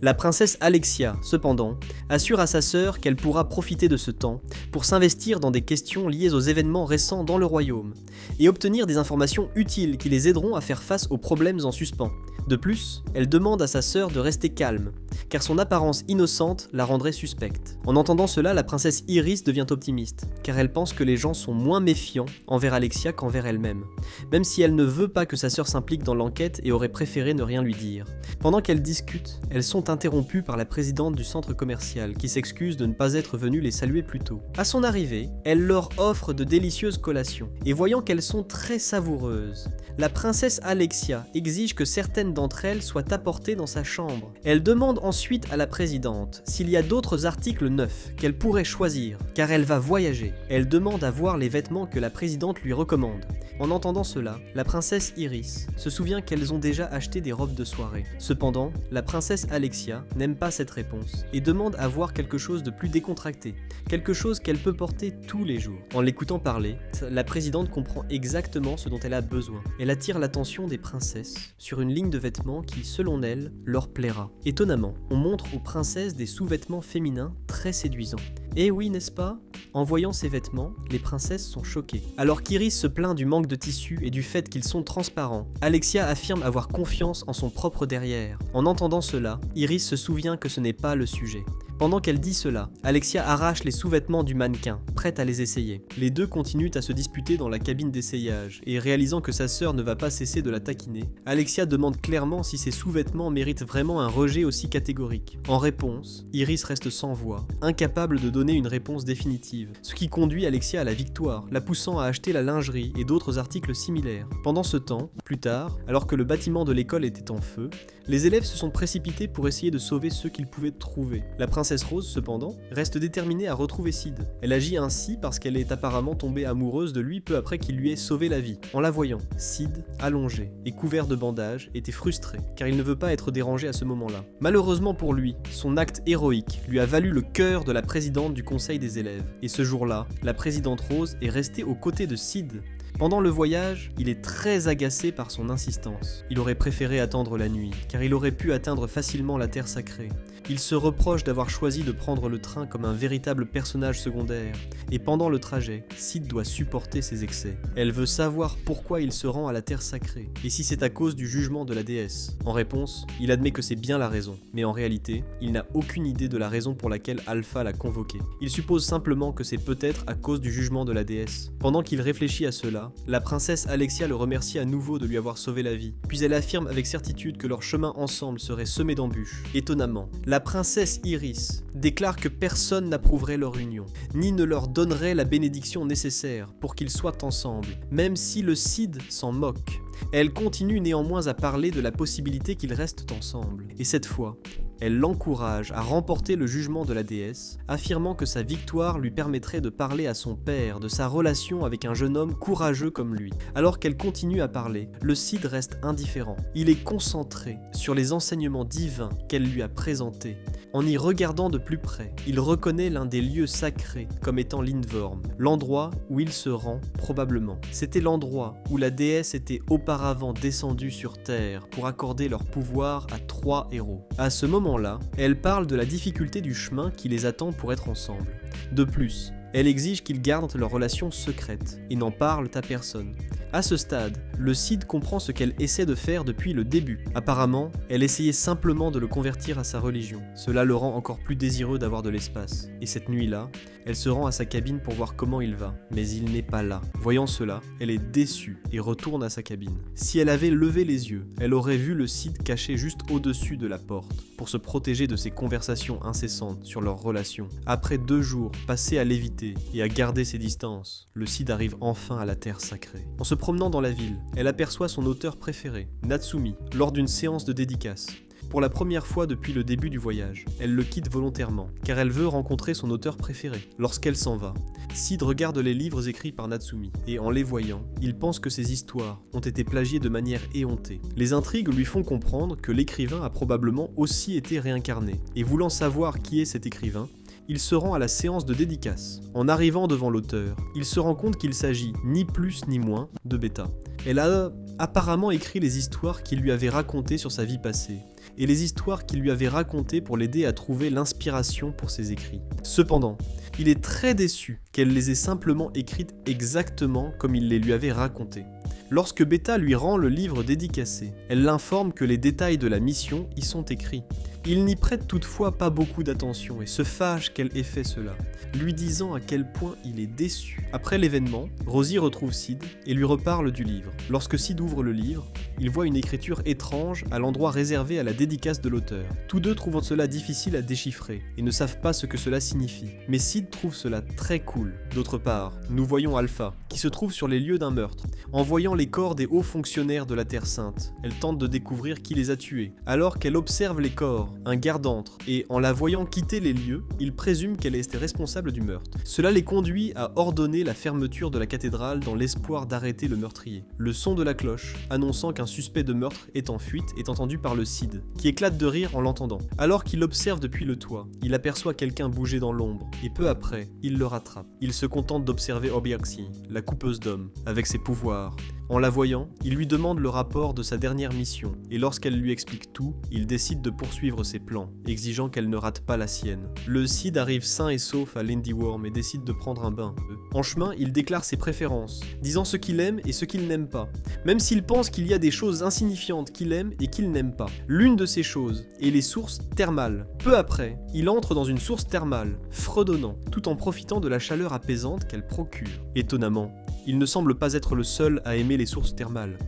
La princesse Alexia, cependant, assure à sa sœur qu'elle pourra profiter de ce temps pour s'investir dans des questions liées aux événements récents dans le royaume et obtenir des informations utiles qui les aideront à faire face aux problèmes en suspens. De plus, elle demande à sa sœur de rester calme, car son apparence innocente la rendrait suspecte. En entendant cela, la princesse Iris devient optimiste, car elle pense que les gens sont moins méfiants envers Alexia qu'envers elle-même, même si elle ne veut pas que sa sœur s'implique dans l'enquête et aurait préféré ne rien lui dire. Pendant qu'elles discutent, elles sont interrompues par la présidente du centre commercial, qui s'excuse de ne pas être venue les saluer plus tôt. À son arrivée, elle leur offre de délicieuses collations, et voyant qu'elles sont très savoureuses, la princesse Alexia exige que certaines d'entre elles soient apportées dans sa chambre. Elle demande ensuite à la présidente s'il y a d'autres articles neufs qu'elle pourrait choisir, car elle va voyager. Elle demande à voir les vêtements que la présidente lui recommande. En entendant cela, la princesse Iris se souvient qu'elles ont déjà acheté des robes de soirée. Cependant, la princesse Alexia n'aime pas cette réponse et demande à voir quelque chose de plus décontracté, quelque chose qu'elle peut porter tous les jours. En l'écoutant parler, la présidente comprend exactement ce dont elle a besoin. Elle attire l'attention des princesses sur une ligne de vêtements qui, selon elle, leur plaira. Étonnamment, on montre aux princesses des sous-vêtements féminins très séduisants. Et oui, n'est-ce pas? En voyant ces vêtements, les princesses sont choquées. Alors qu'Iris se plaint du manque de tissu et du fait qu'ils sont transparents, Alexia affirme avoir confiance en son propre derrière. En entendant cela, Iris se souvient que ce n'est pas le sujet. Pendant qu'elle dit cela, Alexia arrache les sous-vêtements du mannequin, prête à les essayer. Les deux continuent à se disputer dans la cabine d'essayage, et réalisant que sa sœur ne va pas cesser de la taquiner, Alexia demande clairement si ces sous-vêtements méritent vraiment un rejet aussi catégorique. En réponse, Iris reste sans voix, incapable de donner une réponse définitive, ce qui conduit Alexia à la victoire, la poussant à acheter la lingerie et d'autres articles similaires. Pendant ce temps, plus tard, alors que le bâtiment de l'école était en feu, les élèves se sont précipités pour essayer de sauver ceux qu'ils pouvaient trouver. La princesse princesse Rose, cependant, reste déterminée à retrouver Sid. Elle agit ainsi parce qu'elle est apparemment tombée amoureuse de lui peu après qu'il lui ait sauvé la vie. En la voyant, Sid, allongé et couvert de bandages, était frustré, car il ne veut pas être dérangé à ce moment-là. Malheureusement pour lui, son acte héroïque lui a valu le cœur de la présidente du conseil des élèves. Et ce jour-là, la présidente Rose est restée aux côtés de Sid. Pendant le voyage, il est très agacé par son insistance. Il aurait préféré attendre la nuit, car il aurait pu atteindre facilement la terre sacrée. Il se reproche d'avoir choisi de prendre le train comme un véritable personnage secondaire, et pendant le trajet, Sid doit supporter ses excès. Elle veut savoir pourquoi il se rend à la terre sacrée, et si c'est à cause du jugement de la déesse. En réponse, il admet que c'est bien la raison, mais en réalité, il n'a aucune idée de la raison pour laquelle Alpha l'a convoqué. Il suppose simplement que c'est peut-être à cause du jugement de la déesse. Pendant qu'il réfléchit à cela, la princesse Alexia le remercie à nouveau de lui avoir sauvé la vie, puis elle affirme avec certitude que leur chemin ensemble serait semé d'embûches. Étonnamment, la princesse Iris déclare que personne n'approuverait leur union, ni ne leur donnerait la bénédiction nécessaire pour qu'ils soient ensemble, même si le Cid s'en moque. Elle continue néanmoins à parler de la possibilité qu'ils restent ensemble, et cette fois, elle l'encourage à remporter le jugement de la déesse, affirmant que sa victoire lui permettrait de parler à son père de sa relation avec un jeune homme courageux comme lui. Alors qu'elle continue à parler, le Cid reste indifférent. Il est concentré sur les enseignements divins qu'elle lui a présentés. En y regardant de plus près, il reconnaît l'un des lieux sacrés comme étant Lindworm, l'endroit où il se rend probablement. C'était l'endroit où la déesse était auparavant descendue sur Terre pour accorder leur pouvoir à 3 héros. À ce moment-là, elle parle de la difficulté du chemin qui les attend pour être ensemble. De plus, elle exige qu'ils gardent leur relation secrète et n'en parlent à personne. À ce stade, le Cid comprend ce qu'elle essaie de faire depuis le début. Apparemment, elle essayait simplement de le convertir à sa religion. Cela le rend encore plus désireux d'avoir de l'espace. Et cette nuit-là, elle se rend à sa cabine pour voir comment il va. Mais il n'est pas là. Voyant cela, elle est déçue et retourne à sa cabine. Si elle avait levé les yeux, elle aurait vu le Cid caché juste au-dessus de la porte, pour se protéger de ces conversations incessantes sur leur relation. Après 2 jours passés à l'éviter et à garder ses distances, le Cid arrive enfin à la terre sacrée. En se promenant dans la ville, elle aperçoit son auteur préféré, Natsumi, lors d'une séance de dédicace. Pour la première fois depuis le début du voyage, elle le quitte volontairement, car elle veut rencontrer son auteur préféré. Lorsqu'elle s'en va, Cid regarde les livres écrits par Natsumi, et en les voyant, il pense que ses histoires ont été plagiées de manière éhontée. Les intrigues lui font comprendre que l'écrivain a probablement aussi été réincarné, et voulant savoir qui est cet écrivain, il se rend à la séance de dédicace. En arrivant devant l'auteur, il se rend compte qu'il s'agit ni plus ni moins de Beta. Elle a apparemment écrit les histoires qu'il lui avait racontées sur sa vie passée, et les histoires qu'il lui avait racontées pour l'aider à trouver l'inspiration pour ses écrits. Cependant, il est très déçu qu'elle les ait simplement écrites exactement comme il les lui avait racontées. Lorsque Beta lui rend le livre dédicacé, elle l'informe que les détails de la mission y sont écrits. Il n'y prête toutefois pas beaucoup d'attention et se fâche qu'elle ait fait cela, lui disant à quel point il est déçu. Après l'événement, Rosie retrouve Cid et lui reparle du livre. Lorsque Cid ouvre le livre, il voit une écriture étrange à l'endroit réservé à la dédicace de l'auteur. Tous deux trouvent cela difficile à déchiffrer et ne savent pas ce que cela signifie. Mais Cid trouve cela très cool. D'autre part, nous voyons Alpha, qui se trouve sur les lieux d'un meurtre. En voyant les corps des hauts fonctionnaires de la Terre Sainte, elle tente de découvrir qui les a tués. Alors qu'elle observe les corps, un garde-antre, et en la voyant quitter les lieux, il présume qu'elle est responsable du meurtre. Cela les conduit à ordonner la fermeture de la cathédrale dans l'espoir d'arrêter le meurtrier. Le son de la cloche, annonçant qu'un suspect de meurtre est en fuite, est entendu par le Cid, qui éclate de rire en l'entendant. Alors qu'il observe depuis le toit, il aperçoit quelqu'un bouger dans l'ombre, et peu après, il le rattrape. Il se contente d'observer Obiaxi, la coupeuse d'hommes, avec ses pouvoirs. En la voyant, il lui demande le rapport de sa dernière mission, et lorsqu'elle lui explique tout, il décide de poursuivre ses plans, exigeant qu'elle ne rate pas la sienne. Le Cid arrive sain et sauf à Lindworm et décide de prendre un bain. En chemin, il déclare ses préférences, disant ce qu'il aime et ce qu'il n'aime pas, même s'il pense qu'il y a des choses insignifiantes qu'il aime et qu'il n'aime pas. L'une de ces choses est les sources thermales. Peu après, il entre dans une source thermale, fredonnant, tout en profitant de la chaleur apaisante qu'elle procure. Étonnamment, il ne semble pas être le seul à aimer les sources thermales,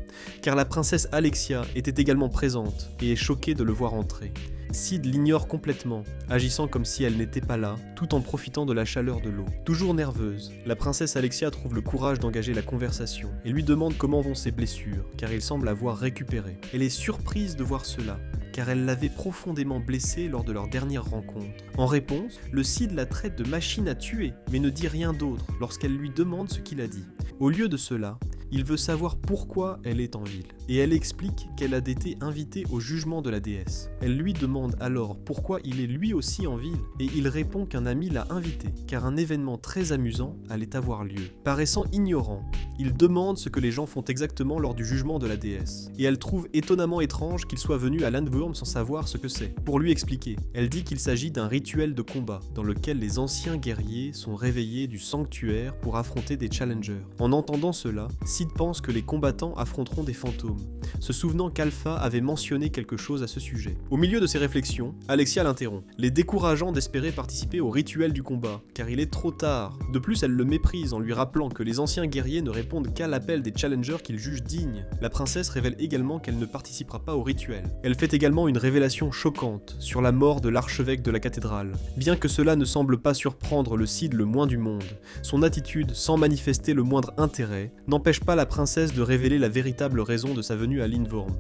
car la princesse Alexia était également présente et est choquée de le voir entrer. Cid l'ignore complètement, agissant comme si elle n'était pas là, tout en profitant de la chaleur de l'eau. Toujours nerveuse, la princesse Alexia trouve le courage d'engager la conversation et lui demande comment vont ses blessures, car il semble avoir récupéré. Elle est surprise de voir cela, car elle l'avait profondément blessée lors de leur dernière rencontre. En réponse, le Cid la traite de machine à tuer, mais ne dit rien d'autre lorsqu'elle lui demande ce qu'il a dit. Au lieu de cela, il veut savoir pourquoi elle est en ville, et elle explique qu'elle a été invitée au jugement de la déesse. Elle lui demande alors pourquoi il est lui aussi en ville, et il répond qu'un ami l'a invité, car un événement très amusant allait avoir lieu. Paraissant ignorant, il demande ce que les gens font exactement lors du jugement de la déesse, et elle trouve étonnamment étrange qu'il soit venu à Landwurm sans savoir ce que c'est. Pour lui expliquer, elle dit qu'il s'agit d'un rituel de combat, dans lequel les anciens guerriers sont réveillés du sanctuaire pour affronter des challengers. En entendant cela, Cid pense que les combattants affronteront des fantômes, se souvenant qu'Alpha avait mentionné quelque chose à ce sujet. Au milieu de ses réflexions, Alexia l'interrompt, les décourageant d'espérer participer au rituel du combat, car il est trop tard. De plus, elle le méprise en lui rappelant que les anciens guerriers ne répondent qu'à l'appel des challengers qu'ils jugent dignes. La princesse révèle également qu'elle ne participera pas au rituel. Elle fait également une révélation choquante sur la mort de l'archevêque de la cathédrale. Bien que cela ne semble pas surprendre le Cid le moins du monde, son attitude, sans manifester le moindre intérêt, n'empêche pas la princesse de révéler la véritable raison de sa venue à Lindworm.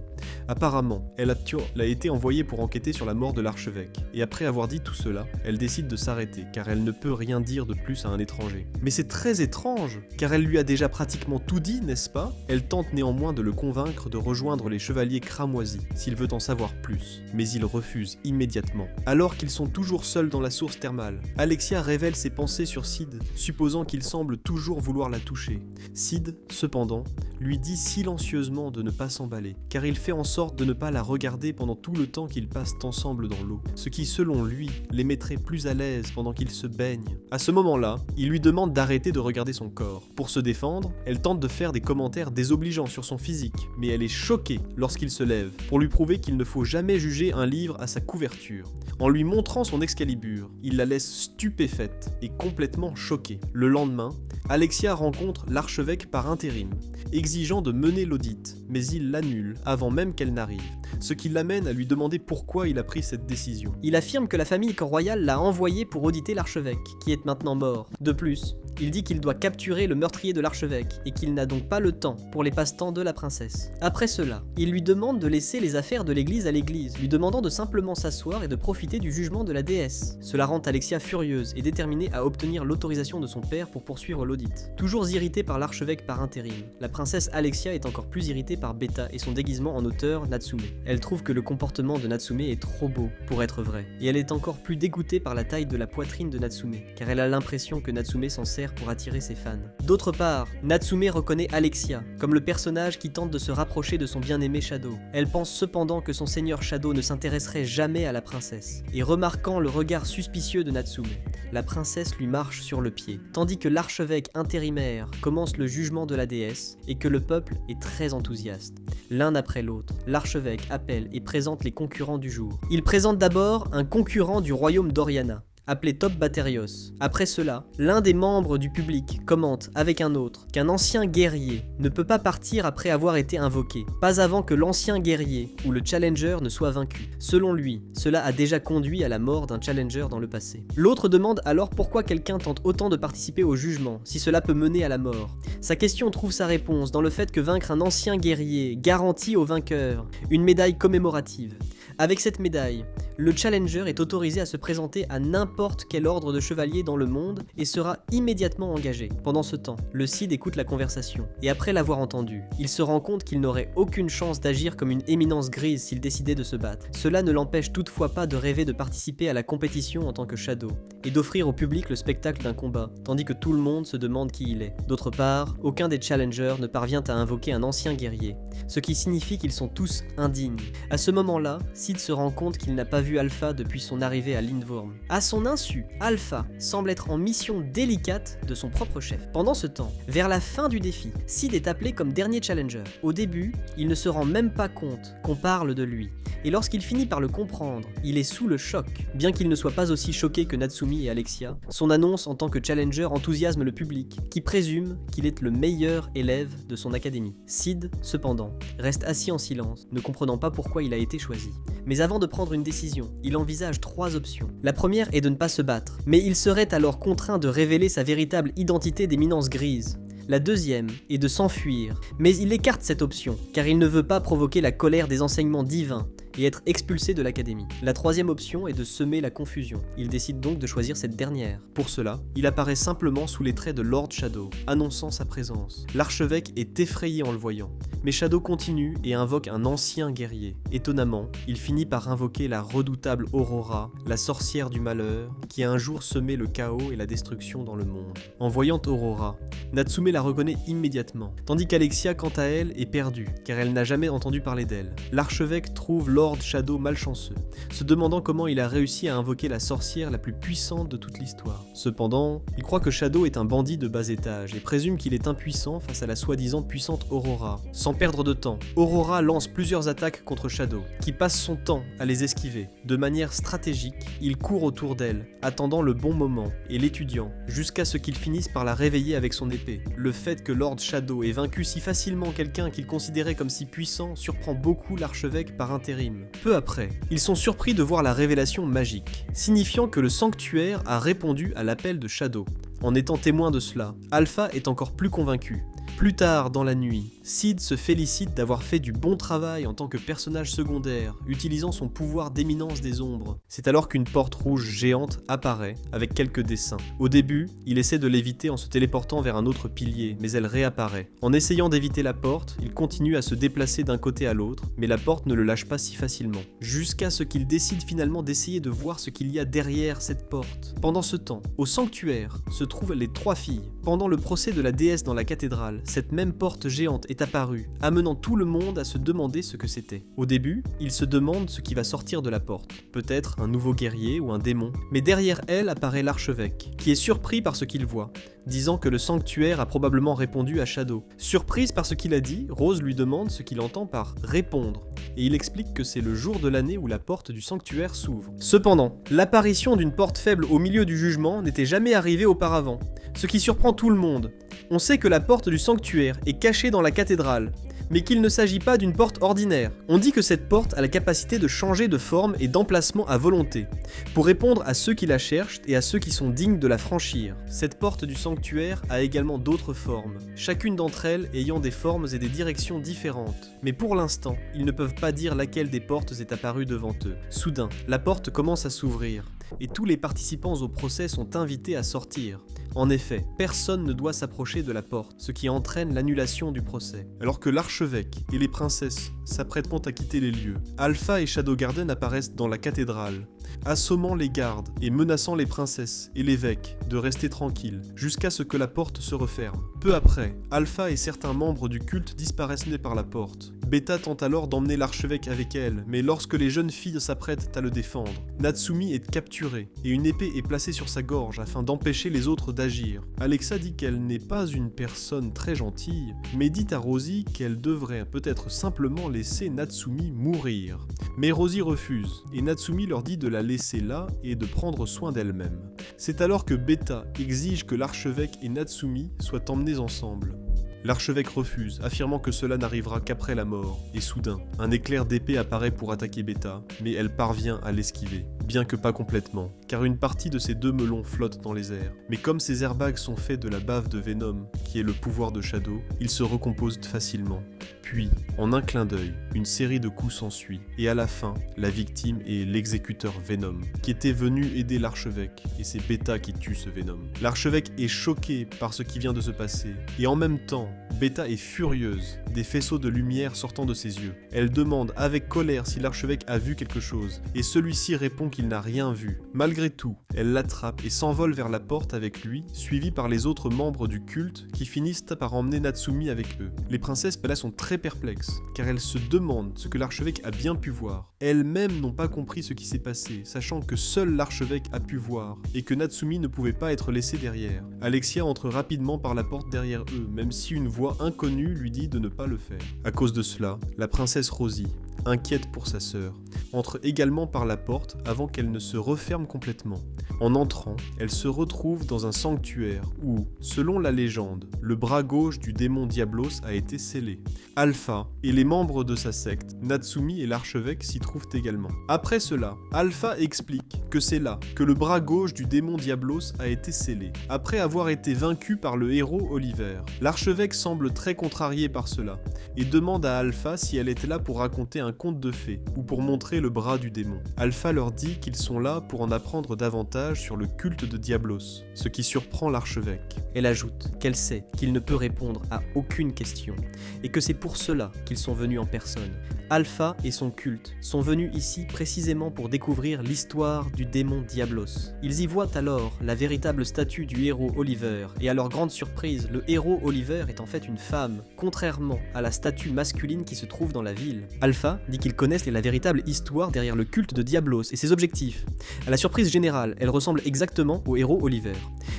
Apparemment, elle a été envoyée pour enquêter sur la mort de l'archevêque, et après avoir dit tout cela, elle décide de s'arrêter, car elle ne peut rien dire de plus à un étranger. Mais c'est très étrange, car elle lui a déjà pratiquement tout dit, n'est-ce pas? Elle tente néanmoins de le convaincre de rejoindre les chevaliers cramoisis, s'il veut en savoir plus, mais il refuse immédiatement. Alors qu'ils sont toujours seuls dans la source thermale, Alexia révèle ses pensées sur Cid, supposant qu'il semble toujours vouloir la toucher. Cid, cependant, lui dit silencieusement de ne pas s'emballer, car il fait en sorte de ne pas la regarder pendant tout le temps qu'ils passent ensemble dans l'eau, ce qui selon lui les mettrait plus à l'aise pendant qu'ils se baignent. À ce moment-là, il lui demande d'arrêter de regarder son corps. Pour se défendre, elle tente de faire des commentaires désobligeants sur son physique, mais elle est choquée lorsqu'il se lève, pour lui prouver qu'il ne faut jamais juger un livre à sa couverture. En lui montrant son Excalibur, il la laisse stupéfaite et complètement choquée. Le lendemain, Alexia rencontre l'archevêque par intérim, exigeant de mener l'audit, mais il l'annule avant même qu'elle n'arrive, ce qui l'amène à lui demander pourquoi il a pris cette décision. Il affirme que la famille royale l'a envoyé pour auditer l'archevêque, qui est maintenant mort. De plus, il dit qu'il doit capturer le meurtrier de l'archevêque, et qu'il n'a donc pas le temps pour les passe-temps de la princesse. Après cela, il lui demande de laisser les affaires de l'église à l'église, lui demandant de simplement s'asseoir et de profiter du jugement de la déesse. Cela rend Alexia furieuse et déterminée à obtenir l'autorisation de son père pour poursuivre l'audit. Toujours irritée par l'archevêque par intérim, la princesse Alexia est encore plus irritée par Beta et son déguisement en auteur Natsume. Elle trouve que le comportement de Natsume est trop beau pour être vrai, et elle est encore plus dégoûtée par la taille de la poitrine de Natsume, car elle a l'impression que Natsume s'en sert pour attirer ses fans. D'autre part, Natsume reconnaît Alexia comme le personnage qui tente de se rapprocher de son bien-aimé Shadow. Elle pense cependant que son seigneur Shadow ne s'intéresserait jamais à la princesse, et remarquant le regard suspicieux de Natsume, la princesse lui marche sur le pied, tandis que l'archevêque intérimaire commence le jugement de la déesse et que le peuple est très enthousiaste. L'un après l'autre, l'archevêque appelle et présente les concurrents du jour. Il présente d'abord un concurrent du royaume d'Oriana, appelé Top Baterios. Après cela, l'un des membres du public commente avec un autre qu'un ancien guerrier ne peut pas partir après avoir été invoqué, pas avant que l'ancien guerrier ou le challenger ne soit vaincu. Selon lui, cela a déjà conduit à la mort d'un challenger dans le passé. L'autre demande alors pourquoi quelqu'un tente autant de participer au jugement, si cela peut mener à la mort. Sa question trouve sa réponse dans le fait que vaincre un ancien guerrier garantit au vainqueur une médaille commémorative. Avec cette médaille, le challenger est autorisé à se présenter à n'importe quel ordre de chevalier dans le monde et sera immédiatement engagé. Pendant ce temps, le Cid écoute la conversation, et après l'avoir entendue, il se rend compte qu'il n'aurait aucune chance d'agir comme une éminence grise s'il décidait de se battre. Cela ne l'empêche toutefois pas de rêver de participer à la compétition en tant que Shadow, et d'offrir au public le spectacle d'un combat, tandis que tout le monde se demande qui il est. D'autre part, aucun des challengers ne parvient à invoquer un ancien guerrier, ce qui signifie qu'ils sont tous indignes. À ce moment-là, Cid se rend compte qu'il n'a pas vu Alpha depuis son arrivée à Lindworm. À son insu, Alpha semble être en mission délicate de son propre chef. Pendant ce temps, vers la fin du défi, Cid est appelé comme dernier challenger. Au début, il ne se rend même pas compte qu'on parle de lui. Et lorsqu'il finit par le comprendre, il est sous le choc. Bien qu'il ne soit pas aussi choqué que Natsumi et Alexia, son annonce en tant que challenger enthousiasme le public, qui présume qu'il est le meilleur élève de son académie. Cid, cependant, reste assis en silence, ne comprenant pas pourquoi il a été choisi. Mais avant de prendre une décision, il envisage 3 options. La première est de ne pas se battre, mais il serait alors contraint de révéler sa véritable identité d'éminence grise. La deuxième est de s'enfuir, mais il écarte cette option, car il ne veut pas provoquer la colère des enseignements divins, et être expulsé de l'académie. La troisième option est de semer la confusion. Il décide donc de choisir cette dernière. Pour cela, il apparaît simplement sous les traits de Lord Shadow, annonçant sa présence. L'archevêque est effrayé en le voyant, mais Shadow continue et invoque un ancien guerrier. Étonnamment, il finit par invoquer la redoutable Aurora, la sorcière du malheur, qui a un jour semé le chaos et la destruction dans le monde. En voyant Aurora, Natsume la reconnaît immédiatement, tandis qu'Alexia, quant à elle, est perdue, car elle n'a jamais entendu parler d'elle. L'archevêque trouve Lord Shadow malchanceux, se demandant comment il a réussi à invoquer la sorcière la plus puissante de toute l'histoire. Cependant, il croit que Shadow est un bandit de bas étage et présume qu'il est impuissant face à la soi-disant puissante Aurora. Sans perdre de temps, Aurora lance plusieurs attaques contre Shadow, qui passe son temps à les esquiver. De manière stratégique, il court autour d'elle, attendant le bon moment et l'étudiant, jusqu'à ce qu'il finisse par la réveiller avec son épée. Le fait que Lord Shadow ait vaincu si facilement quelqu'un qu'il considérait comme si puissant surprend beaucoup l'archevêque par intérim. Peu après, ils sont surpris de voir la révélation magique, signifiant que le sanctuaire a répondu à l'appel de Shadow. En étant témoin de cela, Alpha est encore plus convaincu. Plus tard dans la nuit, Sid se félicite d'avoir fait du bon travail en tant que personnage secondaire, utilisant son pouvoir d'éminence des ombres. C'est alors qu'une porte rouge géante apparaît, avec quelques dessins. Au début, il essaie de l'éviter en se téléportant vers un autre pilier, mais elle réapparaît. En essayant d'éviter la porte, il continue à se déplacer d'un côté à l'autre, mais la porte ne le lâche pas si facilement. Jusqu'à ce qu'il décide finalement d'essayer de voir ce qu'il y a derrière cette porte. Pendant ce temps, au sanctuaire, se trouvent les trois filles. Pendant le procès de la déesse dans la cathédrale, cette même porte géante est apparue, amenant tout le monde à se demander ce que c'était. Au début, ils se demandent ce qui va sortir de la porte. Peut-être un nouveau guerrier ou un démon. Mais derrière elle apparaît l'archevêque, qui est surpris par ce qu'il voit, disant que le sanctuaire a probablement répondu à Shadow. Surprise par ce qu'il a dit, Rose lui demande ce qu'il entend par « répondre », et il explique que c'est le jour de l'année où la porte du sanctuaire s'ouvre. Cependant, l'apparition d'une porte faible au milieu du jugement n'était jamais arrivée auparavant, ce qui surprend tout le monde. On sait que la porte du sanctuaire est cachée dans la cathédrale, mais qu'il ne s'agit pas d'une porte ordinaire. On dit que cette porte a la capacité de changer de forme et d'emplacement à volonté, pour répondre à ceux qui la cherchent et à ceux qui sont dignes de la franchir. Cette porte du sanctuaire a également d'autres formes, chacune d'entre elles ayant des formes et des directions différentes. Mais pour l'instant, ils ne peuvent pas dire laquelle des portes est apparue devant eux. Soudain, la porte commence à s'ouvrir, et tous les participants au procès sont invités à sortir. En effet, personne ne doit s'approcher de la porte, ce qui entraîne l'annulation du procès. Alors que l'archevêque et les princesses s'apprêtent à quitter les lieux, Alpha et Shadow Garden apparaissent dans la cathédrale, assommant les gardes et menaçant les princesses et l'évêque de rester tranquilles, jusqu'à ce que la porte se referme. Peu après, Alpha et certains membres du culte disparaissent nés par la porte. Beta tente alors d'emmener l'archevêque avec elle, mais lorsque les jeunes filles s'apprêtent à le défendre, Natsumi est capturée et une épée est placée sur sa gorge afin d'empêcher les autres d'agir. Alexa dit qu'elle n'est pas une personne très gentille, mais dit à Rosie qu'elle devrait peut-être simplement laisser Natsumi mourir. Mais Rosie refuse, et Natsumi leur dit de la laisser là et de prendre soin d'elle-même. C'est alors que Beta exige que l'archevêque et Natsumi soient emmenés ensemble. L'archevêque refuse, affirmant que cela n'arrivera qu'après la mort, et soudain, un éclair d'épée apparaît pour attaquer Beta, mais elle parvient à l'esquiver, bien que pas complètement, car une partie de ses deux melons flotte dans les airs. Mais comme ces airbags sont faits de la bave de Venom, qui est le pouvoir de Shadow, ils se recomposent facilement. Puis, en un clin d'œil, une série de coups s'ensuit, et à la fin, la victime est l'exécuteur Venom, qui était venu aider l'archevêque, et c'est Beta qui tue ce Venom. L'archevêque est choqué par ce qui vient de se passer, et en même temps, Beta est furieuse, des faisceaux de lumière sortant de ses yeux. Elle demande avec colère si l'archevêque a vu quelque chose, et celui-ci répond qu'il n'a rien vu. Malgré tout, elle l'attrape et s'envole vers la porte avec lui, suivie par les autres membres du culte qui finissent par emmener Natsumi avec eux. Les princesses là sont très perplexes, car elles se demandent ce que l'archevêque a bien pu voir. Elles-mêmes n'ont pas compris ce qui s'est passé, sachant que seul l'archevêque a pu voir, et que Natsumi ne pouvait pas être laissé derrière. Alexia entre rapidement par la porte derrière eux, même si une voix inconnue lui dit de ne pas le faire. À cause de cela, la princesse Rosie, inquiète pour sa sœur, entre également par la porte avant qu'elle ne se referme complètement. En entrant, elle se retrouve dans un sanctuaire où, selon la légende, le bras gauche du démon Diablos a été scellé. Alpha et les membres de sa secte, Natsumi et l'archevêque s'y trouvent également. Après cela, Alpha explique que c'est là que le bras gauche du démon Diablos a été scellé, après avoir été vaincu par le héros Oliver. L'archevêque semble très contrarié par cela, et demande à Alpha si elle était là pour raconter un un conte de fées, ou pour montrer le bras du démon. Alpha leur dit qu'ils sont là pour en apprendre davantage sur le culte de Diablos, ce qui surprend l'archevêque. Elle ajoute qu'elle sait qu'il ne peut répondre à aucune question, et que c'est pour cela qu'ils sont venus en personne. Alpha et son culte sont venus ici précisément pour découvrir l'histoire du démon Diablos. Ils y voient alors la véritable statue du héros Oliver, et à leur grande surprise, le héros Oliver est en fait une femme, contrairement à la statue masculine qui se trouve dans la ville. Alpha dit qu'ils connaissent la véritable histoire derrière le culte de Diablos et ses objectifs. À la surprise générale, elle ressemble exactement au héros Oliver.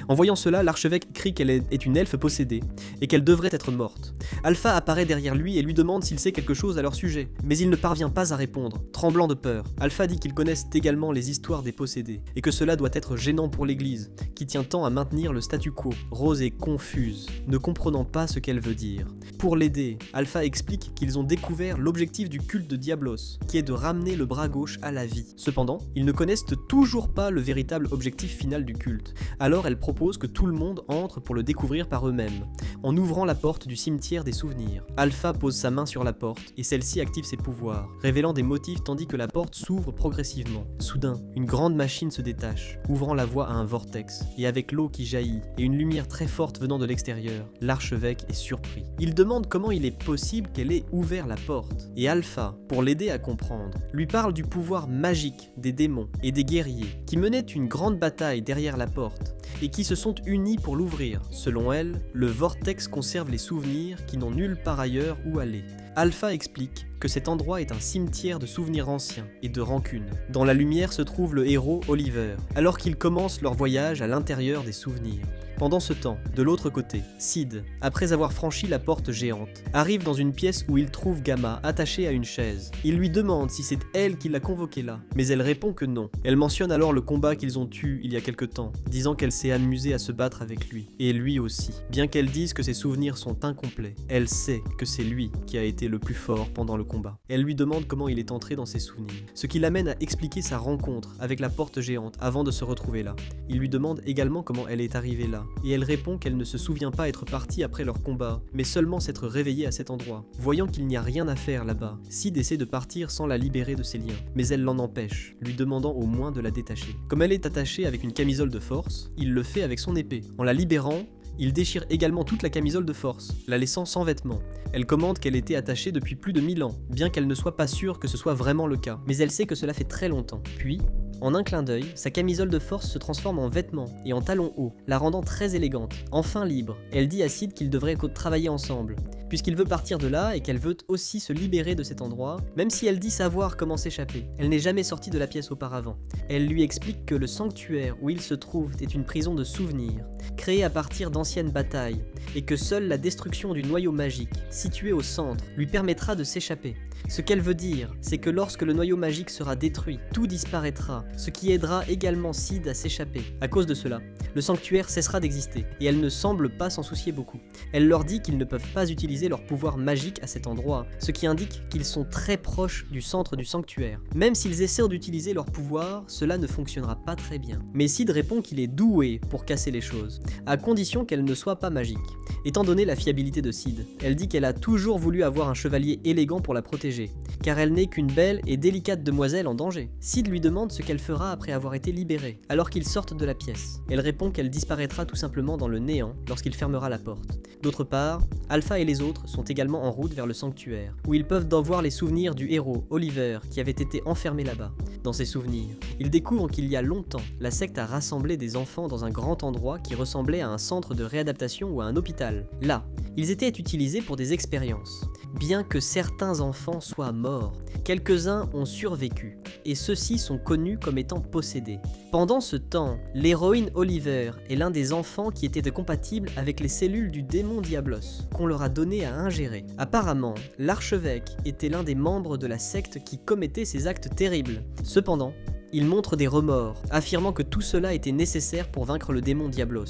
En voyant cela, l'archevêque crie qu'elle est une elfe possédée, et qu'elle devrait être morte. Alpha apparaît derrière lui et lui demande s'il sait quelque chose à leur sujet, mais il ne parvient pas à répondre, tremblant de peur. Alpha dit qu'ils connaissent également les histoires des possédés, et que cela doit être gênant pour l'église, qui tient tant à maintenir le statu quo. Rose est confuse, ne comprenant pas ce qu'elle veut dire. Pour l'aider, Alpha explique qu'ils ont découvert l'objectif du culte de Diablos, qui est de ramener le bras gauche à la vie. Cependant, ils ne connaissent toujours pas le véritable objectif final du culte. Alors elle propose que tout le monde entre pour le découvrir par eux-mêmes, en ouvrant la porte du cimetière des souvenirs. Alpha pose sa main sur la porte, et celle-ci active ses pouvoirs, révélant des motifs tandis que la porte s'ouvre progressivement. Soudain, une grande machine se détache, ouvrant la voie à un vortex, et avec l'eau qui jaillit, et une lumière très forte venant de l'extérieur, l'archevêque est surpris. Il demande comment il est possible qu'elle ait ouvert la porte, et Alpha, pour l'aider à comprendre, lui parle du pouvoir magique des démons et des guerriers, qui menaient une grande bataille derrière la porte, et qui se sont unis pour l'ouvrir. Selon elle, le vortex conserve les souvenirs qui n'ont nulle part ailleurs où aller. Alpha explique que cet endroit est un cimetière de souvenirs anciens et de rancune. Dans la lumière se trouve le héros Oliver, alors qu'ils commencent leur voyage à l'intérieur des souvenirs. Pendant ce temps, de l'autre côté, Sid, après avoir franchi la porte géante, arrive dans une pièce où il trouve Gamma attachée à une chaise. Il lui demande si c'est elle qui l'a convoqué là, mais elle répond que non. Elle mentionne alors le combat qu'ils ont eu il y a quelque temps, disant qu'elle s'est amusée à se battre avec lui, et lui aussi. Bien qu'elle dise que ses souvenirs sont incomplets, elle sait que c'est lui qui a été le plus fort pendant le combat. Elle lui demande comment il est entré dans ses souvenirs, ce qui l'amène à expliquer sa rencontre avec la porte géante avant de se retrouver là. Il lui demande également comment elle est arrivée là, et elle répond qu'elle ne se souvient pas être partie après leur combat, mais seulement s'être réveillée à cet endroit. Voyant qu'il n'y a rien à faire là-bas, Sid essaie de partir sans la libérer de ses liens, mais elle l'en empêche, lui demandant au moins de la détacher. Comme elle est attachée avec une camisole de force, il le fait avec son épée. En la libérant, il déchire également toute la camisole de force, la laissant sans vêtements. Elle commente qu'elle était attachée depuis plus de 1000 ans, bien qu'elle ne soit pas sûre que ce soit vraiment le cas, mais elle sait que cela fait très longtemps. Puis, en un clin d'œil, sa camisole de force se transforme en vêtements et en talons hauts, la rendant très élégante, enfin libre. Elle dit à Sid qu'ils devraient travailler ensemble, puisqu'il veut partir de là et qu'elle veut aussi se libérer de cet endroit, même si elle dit savoir comment s'échapper. Elle n'est jamais sortie de la pièce auparavant. Elle lui explique que le sanctuaire où il se trouve est une prison de souvenirs, créée à partir d'anciennes batailles, et que seule la destruction du noyau magique, situé au centre, lui permettra de s'échapper. Ce qu'elle veut dire, c'est que lorsque le noyau magique sera détruit, tout disparaîtra, ce qui aidera également Sid à s'échapper. À cause de cela, le sanctuaire cessera d'exister, et elle ne semble pas s'en soucier beaucoup. Elle leur dit qu'ils ne peuvent pas utiliser leur pouvoir magique à cet endroit, ce qui indique qu'ils sont très proches du centre du sanctuaire. Même s'ils essaient d'utiliser leur pouvoir, cela ne fonctionnera pas très bien. Mais Sid répond qu'il est doué pour casser les choses, à condition qu'elle ne soit pas magique. Étant donné la fiabilité de Sid, elle dit qu'elle a toujours voulu avoir un chevalier élégant pour la protéger, car elle n'est qu'une belle et délicate demoiselle en danger. Sid lui demande ce qu'elle fera après avoir été libérée, alors qu'ils sortent de la pièce. Elle répond qu'elle disparaîtra tout simplement dans le néant lorsqu'il fermera la porte. D'autre part, Alpha et les autres sont également en route vers le sanctuaire, où ils peuvent voir les souvenirs du héros, Oliver, qui avait été enfermé là-bas. Dans ses souvenirs, ils découvrent qu'il y a longtemps, la secte a rassemblé des enfants dans un grand endroit qui ressemblait à un centre de réadaptation ou à un hôpital. Là, ils étaient utilisés pour des expériences. Bien que certains enfants soient morts, quelques-uns ont survécu, et ceux-ci sont connus comme étant possédés. Pendant ce temps, l'héroïne Oliver est l'un des enfants qui étaient compatibles avec les cellules du démon Diablos, qu'on leur a donné à ingérer. Apparemment, l'archevêque était l'un des membres de la secte qui commettait ces actes terribles. Cependant, il montre des remords, affirmant que tout cela était nécessaire pour vaincre le démon Diablos.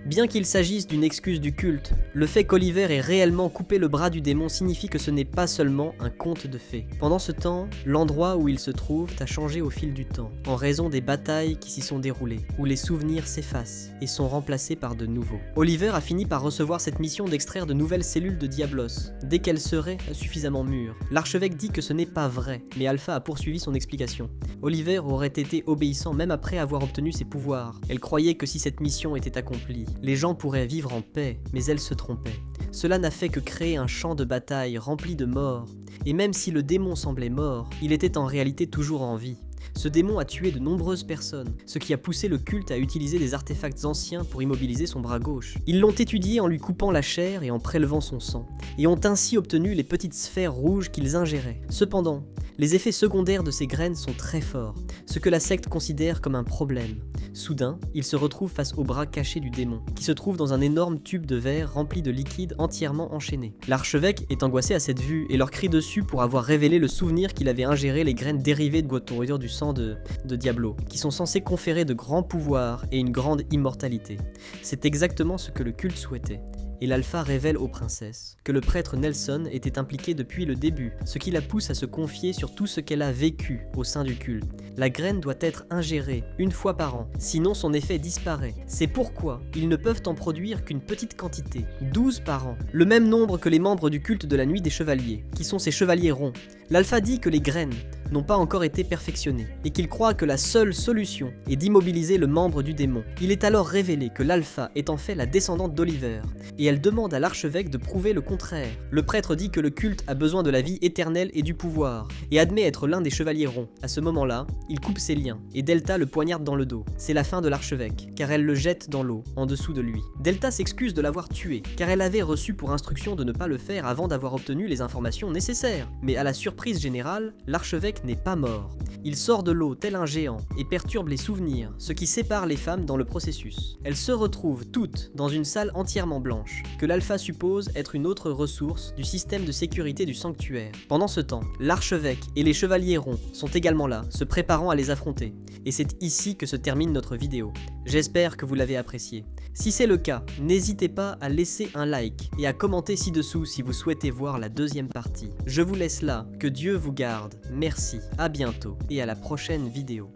Bien qu'il s'agisse d'une excuse du culte, le fait qu'Oliver ait réellement coupé le bras du démon signifie que ce n'est pas seulement un conte de fées. Pendant ce temps, l'endroit où il se trouve a changé au fil du temps, en raison des batailles qui s'y sont déroulées, où les souvenirs s'effacent et sont remplacés par de nouveaux. Oliver a fini par recevoir cette mission d'extraire de nouvelles cellules de Diablos, dès qu'elles seraient suffisamment mûres. L'archevêque dit que ce n'est pas vrai, mais Alpha a poursuivi son explication. Oliver aurait été obéissant même après avoir obtenu ses pouvoirs. Elle croyait que si cette mission était accomplie, les gens pourraient vivre en paix, mais elle se trompait. Cela n'a fait que créer un champ de bataille rempli de morts, et même si le démon semblait mort, il était en réalité toujours en vie. Ce démon a tué de nombreuses personnes, ce qui a poussé le culte à utiliser des artefacts anciens pour immobiliser son bras gauche. Ils l'ont étudié en lui coupant la chair et en prélevant son sang, et ont ainsi obtenu les petites sphères rouges qu'ils ingéraient. Cependant, les effets secondaires de ces graines sont très forts, ce que la secte considère comme un problème. Soudain, il se retrouve face au bras caché du démon, qui se trouve dans un énorme tube de verre rempli de liquide entièrement enchaîné. L'archevêque est angoissé à cette vue et leur crie dessus pour avoir révélé le souvenir qu'il avait ingéré les graines dérivées du sang de Diablo, qui sont censées conférer de grands pouvoirs et une grande immortalité. C'est exactement ce que le culte souhaitait. Et l'Alpha révèle aux princesses que le prêtre Nelson était impliqué depuis le début, ce qui la pousse à se confier sur tout ce qu'elle a vécu au sein du culte. La graine doit être ingérée une fois par an, sinon son effet disparaît. C'est pourquoi ils ne peuvent en produire qu'une petite quantité, 12 par an, le même nombre que les membres du culte de la nuit des chevaliers, qui sont ces chevaliers ronds. L'Alpha dit que les graines n'ont pas encore été perfectionnées, et qu'il croit que la seule solution est d'immobiliser le membre du démon. Il est alors révélé que l'Alpha est en fait la descendante d'Oliver, et elle demande à l'archevêque de prouver le contraire. Le prêtre dit que le culte a besoin de la vie éternelle et du pouvoir, et admet être l'un des chevaliers ronds. À ce moment-là, il coupe ses liens, et Delta le poignarde dans le dos. C'est la fin de l'archevêque, car elle le jette dans l'eau, en dessous de lui. Delta s'excuse de l'avoir tué, car elle avait reçu pour instruction de ne pas le faire avant d'avoir obtenu les informations nécessaires. Mais à la surprise générale, l'archevêque n'est pas mort. Il sort de l'eau tel un géant et perturbe les souvenirs, ce qui sépare les femmes dans le processus. Elles se retrouvent toutes dans une salle entièrement blanche, que l'Alpha suppose être une autre ressource du système de sécurité du sanctuaire. Pendant ce temps, l'archevêque et les chevaliers ronds sont également là, se préparant à les affronter. Et c'est ici que se termine notre vidéo. J'espère que vous l'avez apprécié. Si c'est le cas, n'hésitez pas à laisser un like et à commenter ci-dessous si vous souhaitez voir la deuxième partie. Je vous laisse là, que Dieu vous garde, merci, à bientôt et à la prochaine vidéo.